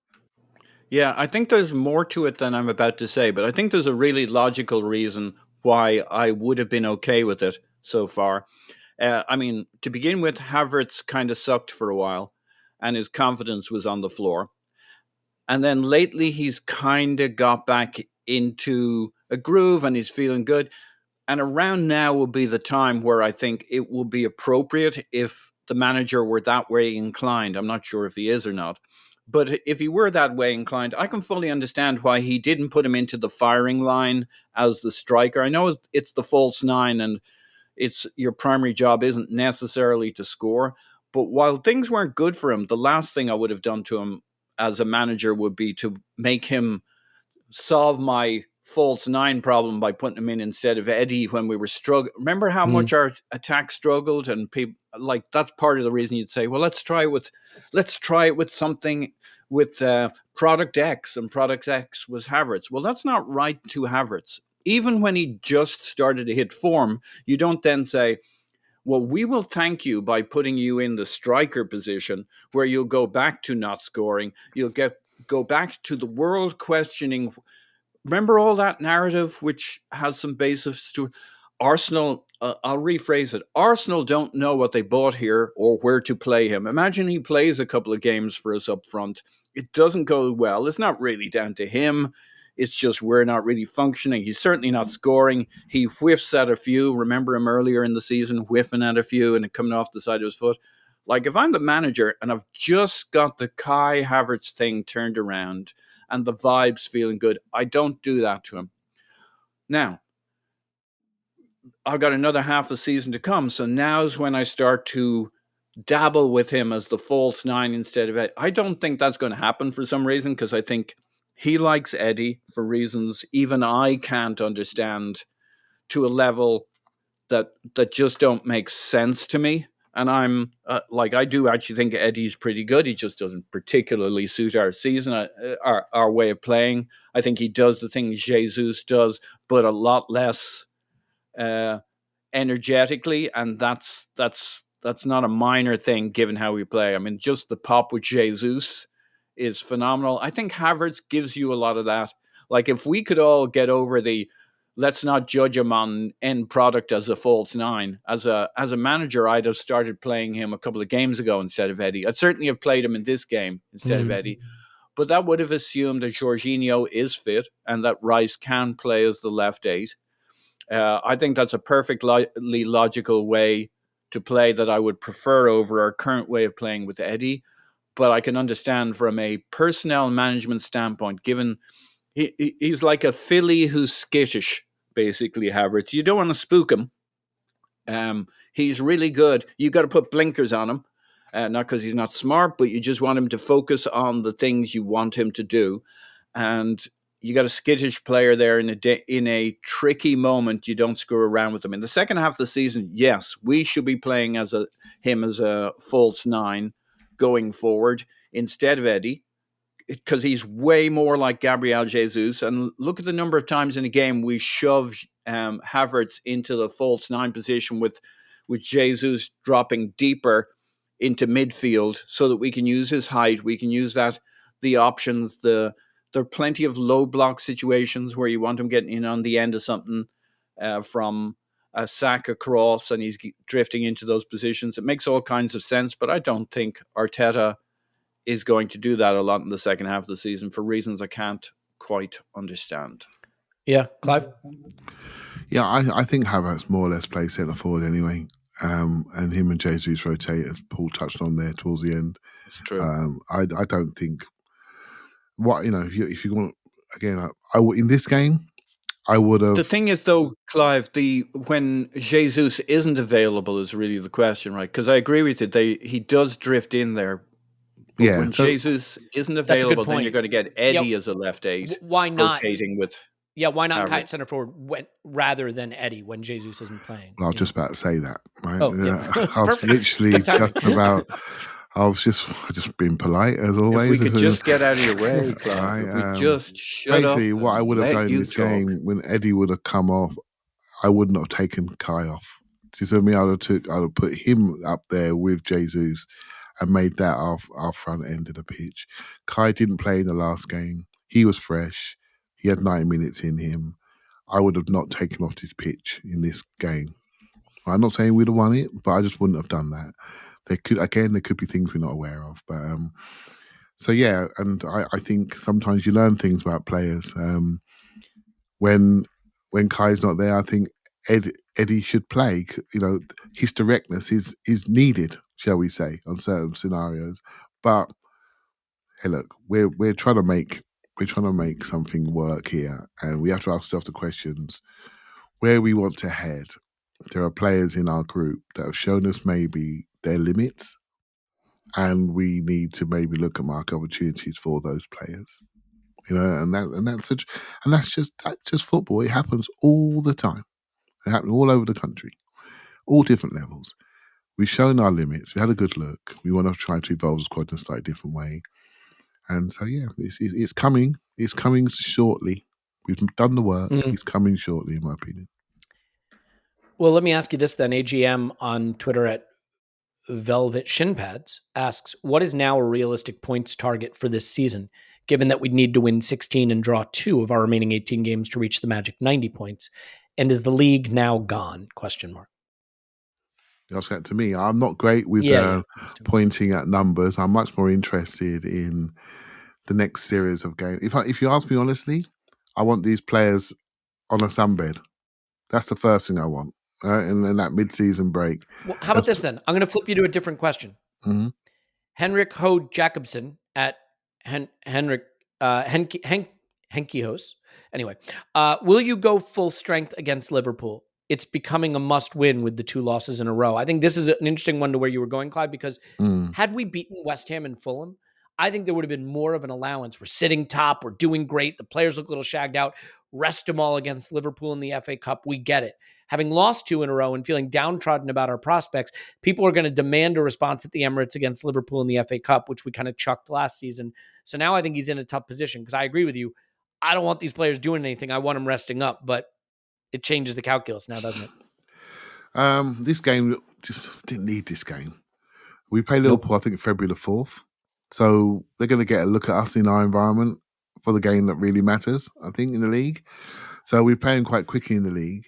Yeah, I think there's more to it than I'm about to say, but I think there's a really logical reason why I would have been okay with it so far. To begin with, Havertz kind of sucked for a while, and his confidence was on the floor. And then lately, he's kind of got back into a groove, and he's feeling good. And around now will be the time where I think it will be appropriate if the manager were that way inclined. I'm not sure if he is or not. But if he were that way inclined, I can fully understand why he didn't put him into the firing line as the striker. I know it's the false nine, and it's your primary job isn't necessarily to score. But while things weren't good for him, the last thing I would have done to him as a manager would be to make him solve my false nine problem by putting him in instead of Eddie when we were struggling. Remember how much our attack struggled, and people like that's part of the reason you'd say, well, let's try it with something with product X, and product X was Havertz. Well, that's not right to Havertz. Even when he just started to hit form, you don't then say, well, we will thank you by putting you in the striker position where you'll go back to not scoring. You'll go back to the world questioning. Remember all that narrative, which has some basis to Arsenal. I'll rephrase it. Arsenal don't know what they bought here or where to play him. Imagine he plays a couple of games for us up front. It doesn't go well. It's not really down to him. It's just we're not really functioning. He's certainly not scoring. He whiffs at a few. Remember him earlier in the season, whiffing at a few and coming off the side of his foot. Like, if I'm the manager and I've just got the Kai Havertz thing turned around and the vibes feeling good, I don't do that to him. Now, I've got another half the season to come, so now's when I start to dabble with him as the false nine instead of Eddie. I don't think that's going to happen for some reason, because I think he likes Eddie for reasons even I can't understand to a level that just don't make sense to me. And I'm I do actually think Eddie's pretty good. He just doesn't particularly suit our season, our way of playing. I think he does the things Jesus does, but a lot less energetically, and that's not a minor thing given how we play. I mean, just the pop with Jesus is phenomenal. I think Havertz gives you a lot of that. Like, if we could all get over the let's not judge him on end product as a false nine. As a manager, I'd have started playing him a couple of games ago instead of Eddie. I'd certainly have played him in this game instead of Eddie. But that would have assumed that Jorginho is fit and that Rice can play as the left eight. I think that's a perfectly logical way to play that I would prefer over our current way of playing with Eddie. But I can understand from a personnel management standpoint, given he's like a filly who's skittish, basically, Havertz. You don't want to spook him. He's really good. You got to put blinkers on him, not because he's not smart, but you just want him to focus on the things you want him to do. And you got a skittish player there in a tricky moment. You don't screw around with him. In the second half of the season, yes, we should be playing him as a false nine going forward instead of Eddie, because he's way more like Gabriel Jesus. And look at the number of times in a game we shove Havertz into the false nine position with Jesus dropping deeper into midfield so that we can use his height. We can use the options. There are plenty of low block situations where you want him getting in on the end of something from a sack across, and he's drifting into those positions. It makes all kinds of sense, but I don't think Arteta is going to do that a lot in the second half of the season for reasons I can't quite understand. Yeah, Clive? Yeah, I think Havertz more or less plays centre forward anyway. And him and Jesus rotate, as Paul touched on there towards the end. It's true. I don't think if you want, again, I in this game, I would have. The thing is, though, Clive, when Jesus isn't available is really the question, right? Because I agree with you. He does drift in there. But when Jesus isn't available, then you're going to get Eddie as a left eight. Why not rotating with? Yeah, why not Kai at center forward rather than Eddie when Jesus isn't playing? Well, I was just about to say that. Right? Oh, yeah. I was literally just about. I just being polite as always. If we could just get out of your way, Clive. If we just shut basically, up what I would have done in this talk. game when Eddie would have come off, I wouldn't have taken Kai off. Do you see me? I would have put him up there with Jesus and made that our front end of the pitch. Kai didn't play in the last game. He was fresh. He had 90 minutes in him. I would have not taken him off this pitch in this game. I'm not saying we'd have won it, but I just wouldn't have done that. There could be things we're not aware of. But so yeah, and I think sometimes you learn things about players. When Kai's not there, I think Eddie should play. His directness is needed, shall we say, on certain scenarios. But hey, look, we're trying to make something work here, and we have to ask ourselves the questions where we want to head. There are players in our group that have shown us maybe their limits, and we need to maybe look at market opportunities for those players. That's just football. It happens all the time. It happens all over the country, all different levels. We've shown our limits. We had a good look. We want to try to evolve the squad in a slightly different way. And so, yeah, it's coming. It's coming shortly. We've done the work. It's coming shortly, in my opinion. Well, let me ask you this then. AGM on Twitter at Velvet Shinpads asks, what is now a realistic points target for this season, given that we'd need to win 16 and draw 2 of our remaining 18 games to reach the magic 90 points? And is the league now gone? ? You ask that to me. I'm not great with pointing at numbers. I'm much more interested in the next series of games. If you ask me honestly, I want these players on a sunbed. That's the first thing I want. In that mid-season break. Well, how about this then? I'm going to flip you to a different question. Mm-hmm. Henrik Ho Jacobson at Henrik Henkihos. Anyway, will you go full strength against Liverpool? It's becoming a must-win with the 2 losses in a row. I think this is an interesting one to where you were going, Clive, because had we beaten West Ham and Fulham, I think there would have been more of an allowance. We're sitting top. We're doing great. The players look a little shagged out. Rest them all against Liverpool in the FA Cup. We get it. Having lost 2 in a row and feeling downtrodden about our prospects, people are going to demand a response at the Emirates against Liverpool in the FA Cup, which we kind of chucked last season. So now I think he's in a tough position because I agree with you. I don't want these players doing anything. I want them resting up, but it changes the calculus now, doesn't it? This game just didn't need this game. We play Liverpool, I think, February the 4th. So they're going to get a look at us in our environment for the game that really matters, I think, in the league. So we're playing quite quickly in the league.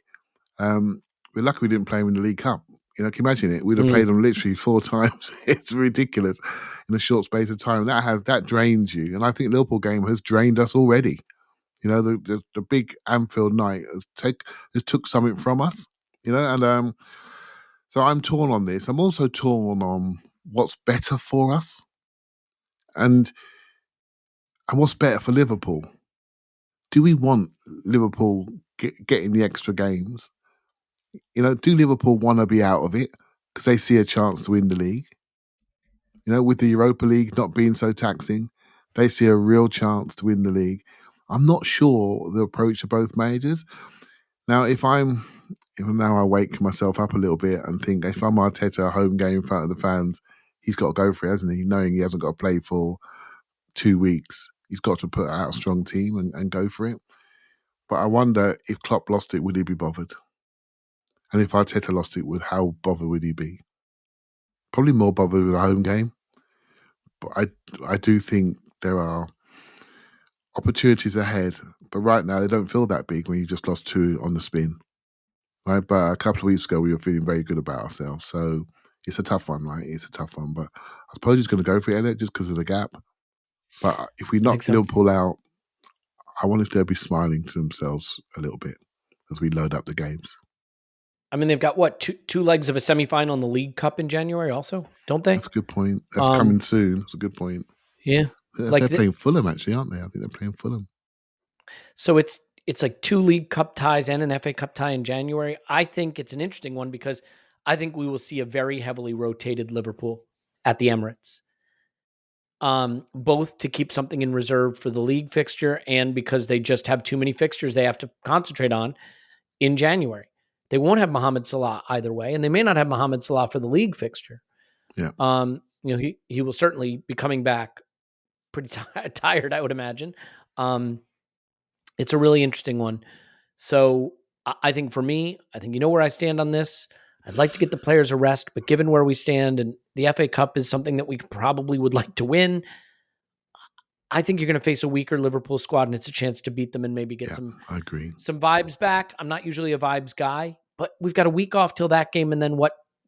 We're lucky we didn't play them in the League Cup. Can you imagine it? We'd have played them literally 4 times. It's ridiculous in a short space of time. That drains you. And I think the Liverpool game has drained us already. The big Anfield night has took something from us. And so I'm torn on this. I'm also torn on what's better for us and what's better for Liverpool. Do we want Liverpool getting the extra games? Do Liverpool want to be out of it because they see a chance to win the league? With the Europa League not being so taxing, they see a real chance to win the league. I'm not sure the approach of both managers. Now, now I wake myself up a little bit and think if I'm Arteta, a home game in front of the fans, he's got to go for it, hasn't he? Knowing he hasn't got to play for 2 weeks, he's got to put out a strong team and go for it. But I wonder if Klopp lost it, would he be bothered? And if Arteta lost it, how bothered would he be? Probably more bothered with a home game. But I do think there are opportunities ahead. But right now, they don't feel that big when you just lost 2 on the spin. Right? But a couple of weeks ago, we were feeling very good about ourselves. So it's a tough one, right? It's a tough one. But I suppose he's going to go for it, Elliot, just because of the gap. But if we knock Liverpool out, I wonder if they'll be smiling to themselves a little bit as we load up the games. I mean, they've got, two legs of a semifinal in the League Cup in January also, don't they? That's a good point. That's coming soon. That's a good point. Yeah. They're playing Fulham, actually, aren't they? I think they're playing Fulham. So it's like 2 League Cup ties and an FA Cup tie in January. I think it's an interesting one because I think we will see a very heavily rotated Liverpool at the Emirates. Both to keep something in reserve for the league fixture and because they just have too many fixtures they have to concentrate on in January. They won't have Mohamed Salah either way, and they may not have Mohamed Salah for the league fixture. Yeah. He will certainly be coming back pretty tired, I would imagine. It's a really interesting one. So I think for me, where I stand on this. I'd like to get the players a rest, but given where we stand and the FA Cup is something that we probably would like to win, I think you're going to face a weaker Liverpool squad and it's a chance to beat them and maybe get some vibes back. I'm not usually a vibes guy, but we've got a week off till that game and then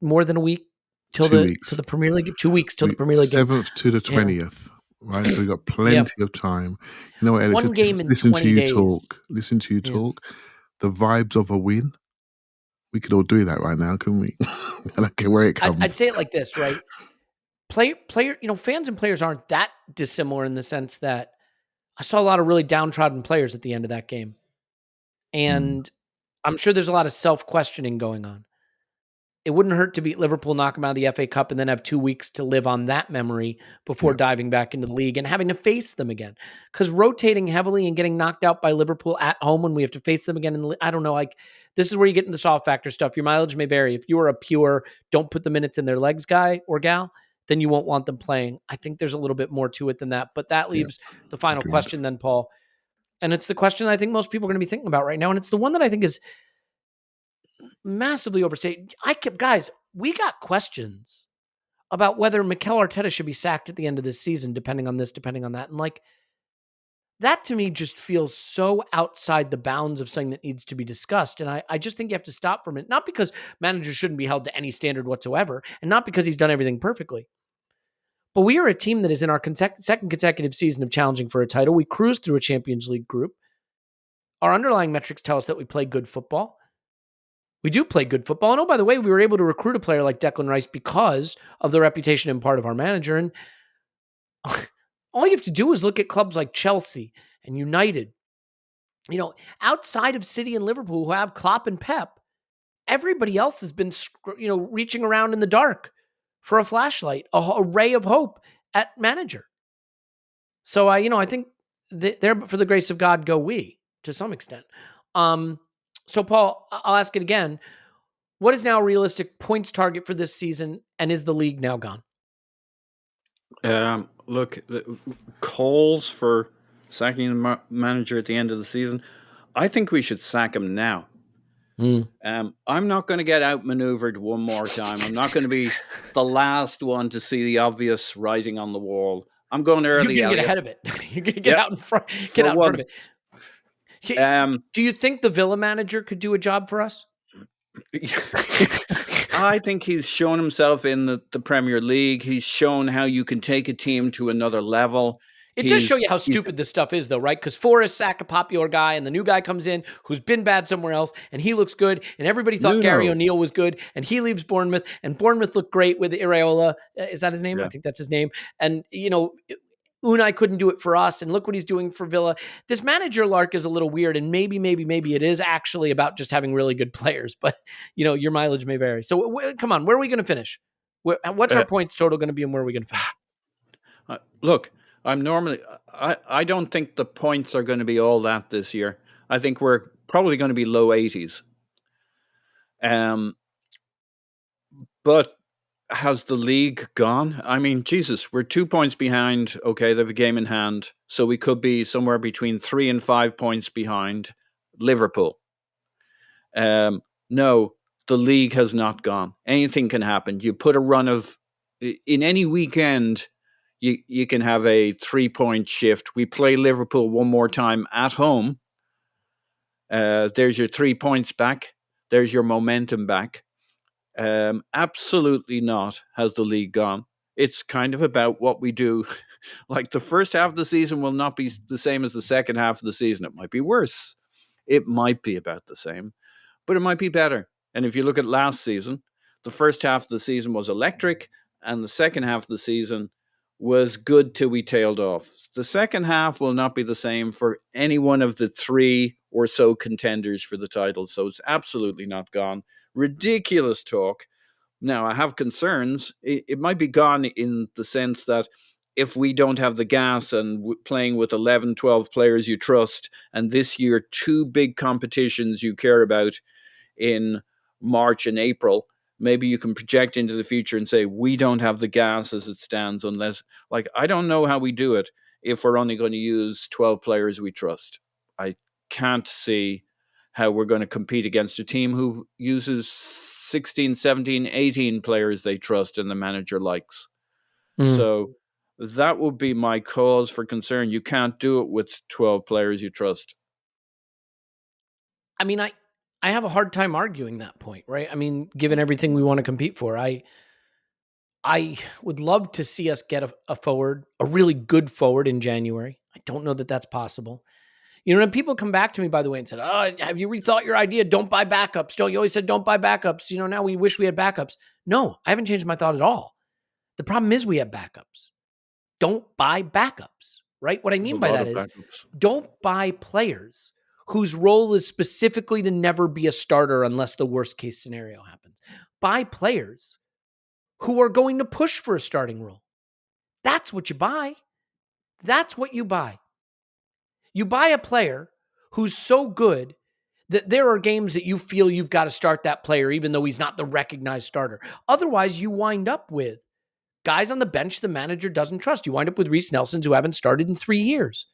more than a week till the Premier League? 2 weeks till the Premier League 7th to the 20th. Yeah. Right, so we've got plenty of time. You know what, Elliot? One game in 20 days. Listen to you talk. The vibes of a win. We could all do that right now, couldn't we? I don't care where it comes. I'd say it like this, right? fans and players aren't that dissimilar in the sense that I saw a lot of really downtrodden players at the end of that game. And I'm sure there's a lot of self-questioning going on. It wouldn't hurt to beat Liverpool, knock them out of the FA Cup, and then have 2 weeks to live on that memory before diving back into the league and having to face them again. Because rotating heavily and getting knocked out by Liverpool at home when we have to face them again, I don't know, this is where you get into the soft factor stuff. Your mileage may vary. If you are a pure don't put the minutes in their legs guy or gal, then you won't want them playing. I think there's a little bit more to it than that. But that leaves the final question then, Paul. And it's the question I think most people are going to be thinking about right now. And it's the one that I think is massively overstated. Guys, we got questions about whether Mikel Arteta should be sacked at the end of this season, depending on this, depending on that. And that to me just feels so outside the bounds of something that needs to be discussed. And I just think you have to stop from it. Not because managers shouldn't be held to any standard whatsoever, and not because he's done everything perfectly. But we are a team that is in our second consecutive season of challenging for a title. We cruised through a Champions League group. Our underlying metrics tell us that we play good football. We do play good football. And by the way, we were able to recruit a player like Declan Rice because of the reputation and part of our manager. And all you have to do is look at clubs like Chelsea and United. Outside of City and Liverpool, who have Klopp and Pep, everybody else has been, reaching around in the dark for a flashlight, a ray of hope at manager. So I think there, for the grace of God, go we to some extent. So, Paul, I'll ask it again. What is now a realistic points target for this season, and is the league now gone? Look, calls for sacking the manager at the end of the season. I think we should sack him now. I'm not going to get outmaneuvered one more time. I'm not going to be the last one to see the obvious writing on the wall. I'm going early. You're going to get ahead of it. You're going to get out in front. Get out in front of it. Do you think the Villa manager could do a job for us? I think he's shown himself in the Premier League. He's shown how you can take a team to another level. It does show you how stupid this stuff is, though, right? Because Forrest sacked a popular guy, and the new guy comes in who's been bad somewhere else, and he looks good, and everybody thought Gary O'Neill was good, and he leaves Bournemouth, and Bournemouth looked great with Iraola. Is that his name? Yeah. I think that's his name. And, Unai couldn't do it for us, and look what he's doing for Villa. This manager lark is a little weird, and maybe it is actually about just having really good players, but, your mileage may vary. So, come on, where are we going to finish? What's our points total going to be, and where are we going to finish? Look, I don't think the points are going to be all that this year. I think we're probably going to be low 80s. But has the league gone? I mean, Jesus, we're 2 points behind. Okay, they have a game in hand. So we could be somewhere between 3 and 5 points behind Liverpool. No, the league has not gone. Anything can happen. You put a run of, in any weekend, you can have a 3-point shift. We play Liverpool one more time at home. There's your 3 points back. There's your momentum back. Absolutely not has the league gone. It's kind of about what we do. Like the first half of the season will not be the same as the second half of the season. It might be worse. It might be about the same, but it might be better. And if you look at last season, the first half of the season was electric and the second half of the season was good till we tailed off. The second half will not be the same for any one of the 3 or so contenders for the title. So it's absolutely not gone. Ridiculous talk. Now, I have concerns. It might be gone in the sense that if we don't have the gas and playing with 11, 12 players you trust, and this year 2 big competitions you care about in March and April, maybe you can project into the future and say, we don't have the gas as it stands unless, I don't know how we do it if we're only going to use 12 players we trust. I can't see how we're going to compete against a team who uses 16, 17, 18 players they trust and the manager likes. So that would be my cause for concern. You can't do it with 12 players you trust. I mean, I have a hard time arguing that point, right? I mean, given everything we want to compete for, I would love to see us get a forward, a really good forward in January. I don't know that that's possible. When people come back to me, by the way, and said, "Oh, have you rethought your idea? Don't buy backups. You always said don't buy backups. Now we wish we had backups." No, I haven't changed my thought at all. The problem is we have backups. Don't buy backups, right? What I mean by that is don't buy players whose role is specifically to never be a starter unless the worst case scenario happens. Buy players who are going to push for a starting role. That's what you buy. That's what you buy. You buy a player who's so good that there are games that you feel you've got to start that player even though he's not the recognized starter. Otherwise, you wind up with guys on the bench the manager doesn't trust. You wind up with Reece Nelsons who haven't started in 3 years.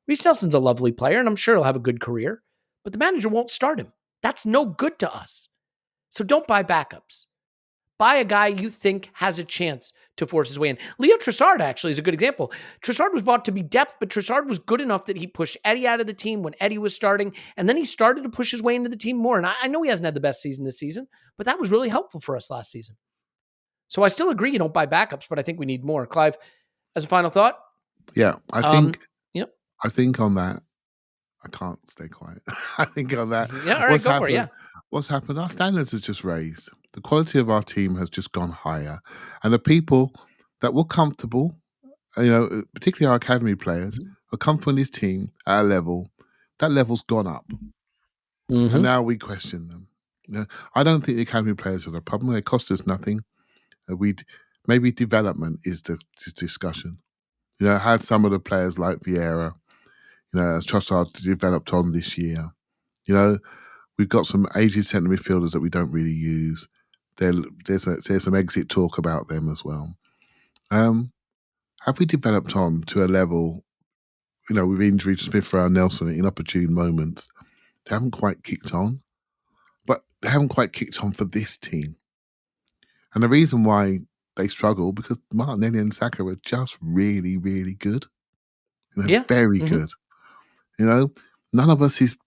Reece Nelson's a lovely player, and I'm sure he'll have a good career, but the manager won't start him. That's no good to us. So don't buy backups. Buy a guy you think has a chance to force his way in. Leo Trossard actually is a good example. Trossard was bought to be depth, but Trossard was good enough that he pushed Eddie out of the team when Eddie was starting, and then he started to push his way into the team more. And I know he hasn't had the best season this season, but that was really helpful for us last season. So I still agree you don't buy backups, but I think we need more. Clive, as a final thought? Yeah, I think on that, I can't stay quiet. I think on that, yeah, all right, go for it, yeah. What's happened? Our standards has just raised. The quality of our team has just gone higher. And the people that were comfortable, particularly our academy players, are comfortable in this team at a level. That level's gone up. Mm-hmm. And now we question them. I don't think the academy players are the problem. They cost us nothing. Maybe development is the discussion. Had some of the players like Vieira, as Trossard developed on this year. We've got some aged centre midfielders that we don't really use. There's some exit talk about them as well. Have we developed on to a level, with injury to Smith Rowe and Nelson in opportune moments? They haven't quite kicked on, but they haven't quite kicked on for this team. And the reason why they struggle, because Martinelli and Saka are just really, really good. Very good. None of us is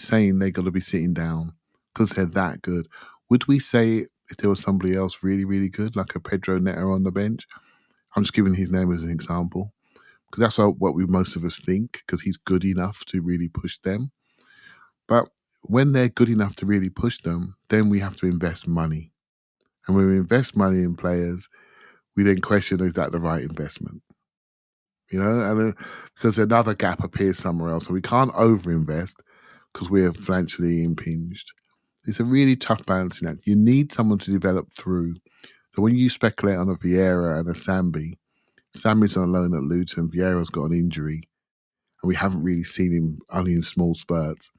saying they're going to be sitting down because they're that good. Would we say if there was somebody else really, really good, like a Pedro Neto on the bench? I'm just giving his name as an example because that's what most of us think, because he's good enough to really push them. But when they're good enough to really push them, then we have to invest money. And when we invest money in players, we then question, is that the right investment? And because another gap appears somewhere else, and we can't overinvest because we're financially impinged. It's a really tough balancing act. You need someone to develop through. So when you speculate on a Vieira and a Sambi's on loan at Luton, Vieira's got an injury, and we haven't really seen him only in small spurts.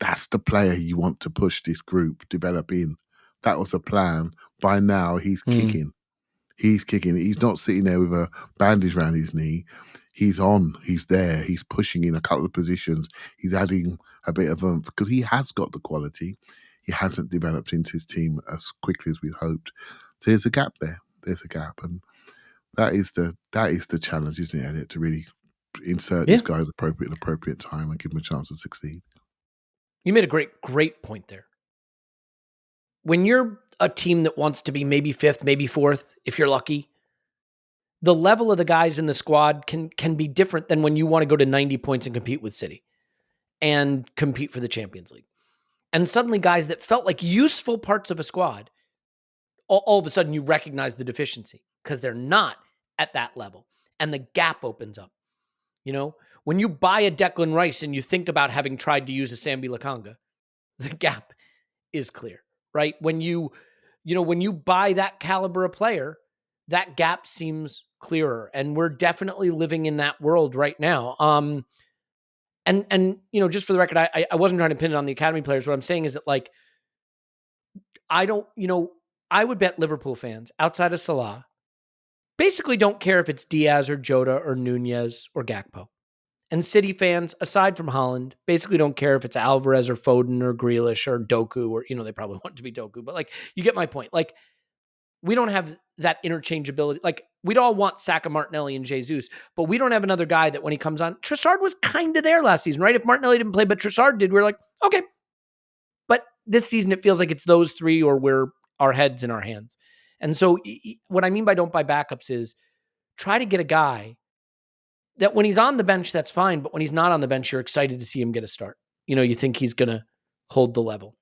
That's the player you want to push this group, develop in. That was the plan. By now, he's kicking. He's kicking. He's not sitting there with a bandage around his knee. He's on. He's there. He's pushing in a couple of positions. He's adding a bit of oomph because he has got the quality. He hasn't developed into his team as quickly as we'd hoped. So there's a gap there. There's a gap, and that is the challenge, isn't it, Elliot? To really insert this guy at the appropriate time and give him a chance to succeed. You made a great point there. When you're a team that wants to be maybe fifth, maybe fourth, if you're lucky, the level of the guys in the squad can be different than when you want to go to 90 points and compete with City and compete for the Champions League. And suddenly guys that felt like useful parts of a squad, all of a sudden you recognize the deficiency because they're not at that level. And the gap opens up. When you buy a Declan Rice and you think about having tried to use a Sambi Lakanga, the gap is clear, right? When you buy that caliber of player, that gap seems clearer. And we're definitely living in that world right now. And just for the record, I wasn't trying to pin it on the academy players. What I'm saying is that, I would bet Liverpool fans outside of Salah basically don't care if it's Diaz or Jota or Nunez or Gakpo. And City fans, aside from Haaland, basically don't care if it's Alvarez or Foden or Grealish or Doku, or, they probably want it to be Doku, but you get my point. We don't have that interchangeability. We'd all want Saka, Martinelli, and Jesus, but we don't have another guy that when he comes on, Trossard was kind of there last season, right? If Martinelli didn't play, but Trossard did, we were like, okay. But this season, it feels like it's those three or we're our heads in our hands. And so what I mean by don't buy backups is try to get a guy that when he's on the bench, that's fine. But when he's not on the bench, you're excited to see him get a start. You think he's going to hold the level.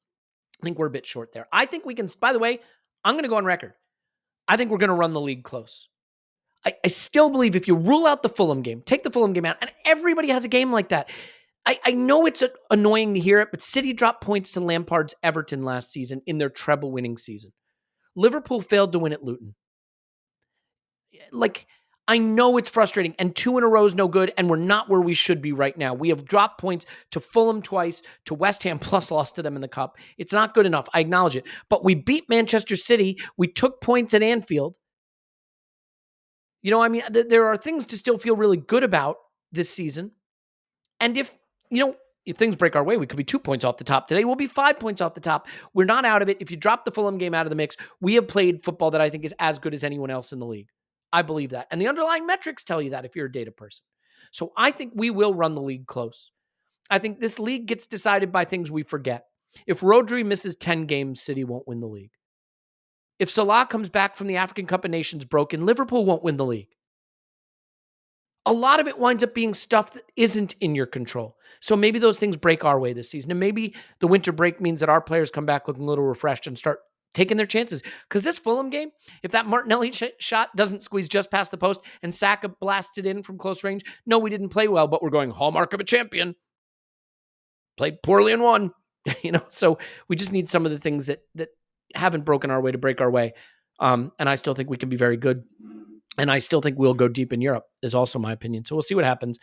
I think we're a bit short there. I think we can, by the way, I'm going to go on record. I think we're going to run the league close. I still believe if you rule out the Fulham game, take the Fulham game out, and everybody has a game like that. I know it's annoying to hear it, but City dropped points to Lampard's Everton last season in their treble-winning season. Liverpool failed to win at Luton. Like, I know it's frustrating, and 2 in a row is no good, and we're not where we should be right now. We have dropped points to Fulham twice, to West Ham, plus lost to them in the Cup. It's not good enough. I acknowledge it. But we beat Manchester City. We took points at Anfield. You know, I mean, there are things to still feel really good about this season. And if things break our way, we could be 2 points off the top. Today, we'll be 5 points off the top. We're not out of it. If you drop the Fulham game out of the mix, we have played football that I think is as good as anyone else in the league. I believe that. And the underlying metrics tell you that if you're a data person. So I think we will run the league close. I think this league gets decided by things we forget. If Rodri misses 10 games, City won't win the league. If Salah comes back from the African Cup of Nations broken, Liverpool won't win the league. A lot of it winds up being stuff that isn't in your control. So maybe those things break our way this season. And maybe the winter break means that our players come back looking a little refreshed and start taking their chances. Because this Fulham game, if that Martinelli shot doesn't squeeze just past the post and Saka blasts it in from close range, no, we didn't play well, but we're going hallmark of a champion. Played poorly and won. So we just need some of the things that haven't broken our way to break our way. And I still think we can be very good. And I still think we'll go deep in Europe is also my opinion. So we'll see what happens.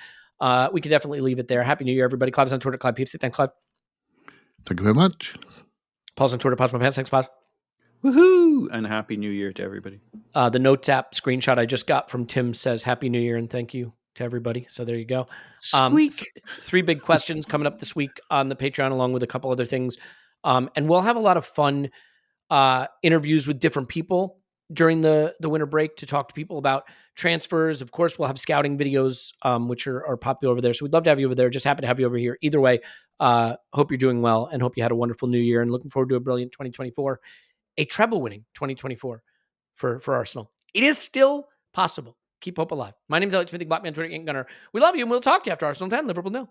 We can definitely leave it there. Happy New Year, everybody. Clive's on Twitter. Clive PFC. Thanks, Clive. Thank you very much. Paul's on Twitter. Pause my pants. Thanks, Pause. Woohoo! And Happy New Year to everybody. The Notes app screenshot I just got from Tim says Happy New Year and thank you to everybody. So there you go. Squeak. 3 big questions coming up this week on the Patreon, along with a couple other things. And we'll have a lot of fun interviews with different people during the winter break to talk to people about transfers. Of course, we'll have scouting videos, which are popular over there. So we'd love to have you over there. Just happy to have you over here. Either way, hope you're doing well and hope you had a wonderful new year and looking forward to a brilliant 2024, a treble winning 2024 for Arsenal. It is still possible. Keep hope alive. My name's Elliot Smith, Blackman, Twitter, Ink Gunner. We love you and we'll talk to you after Arsenal 10, Liverpool 0.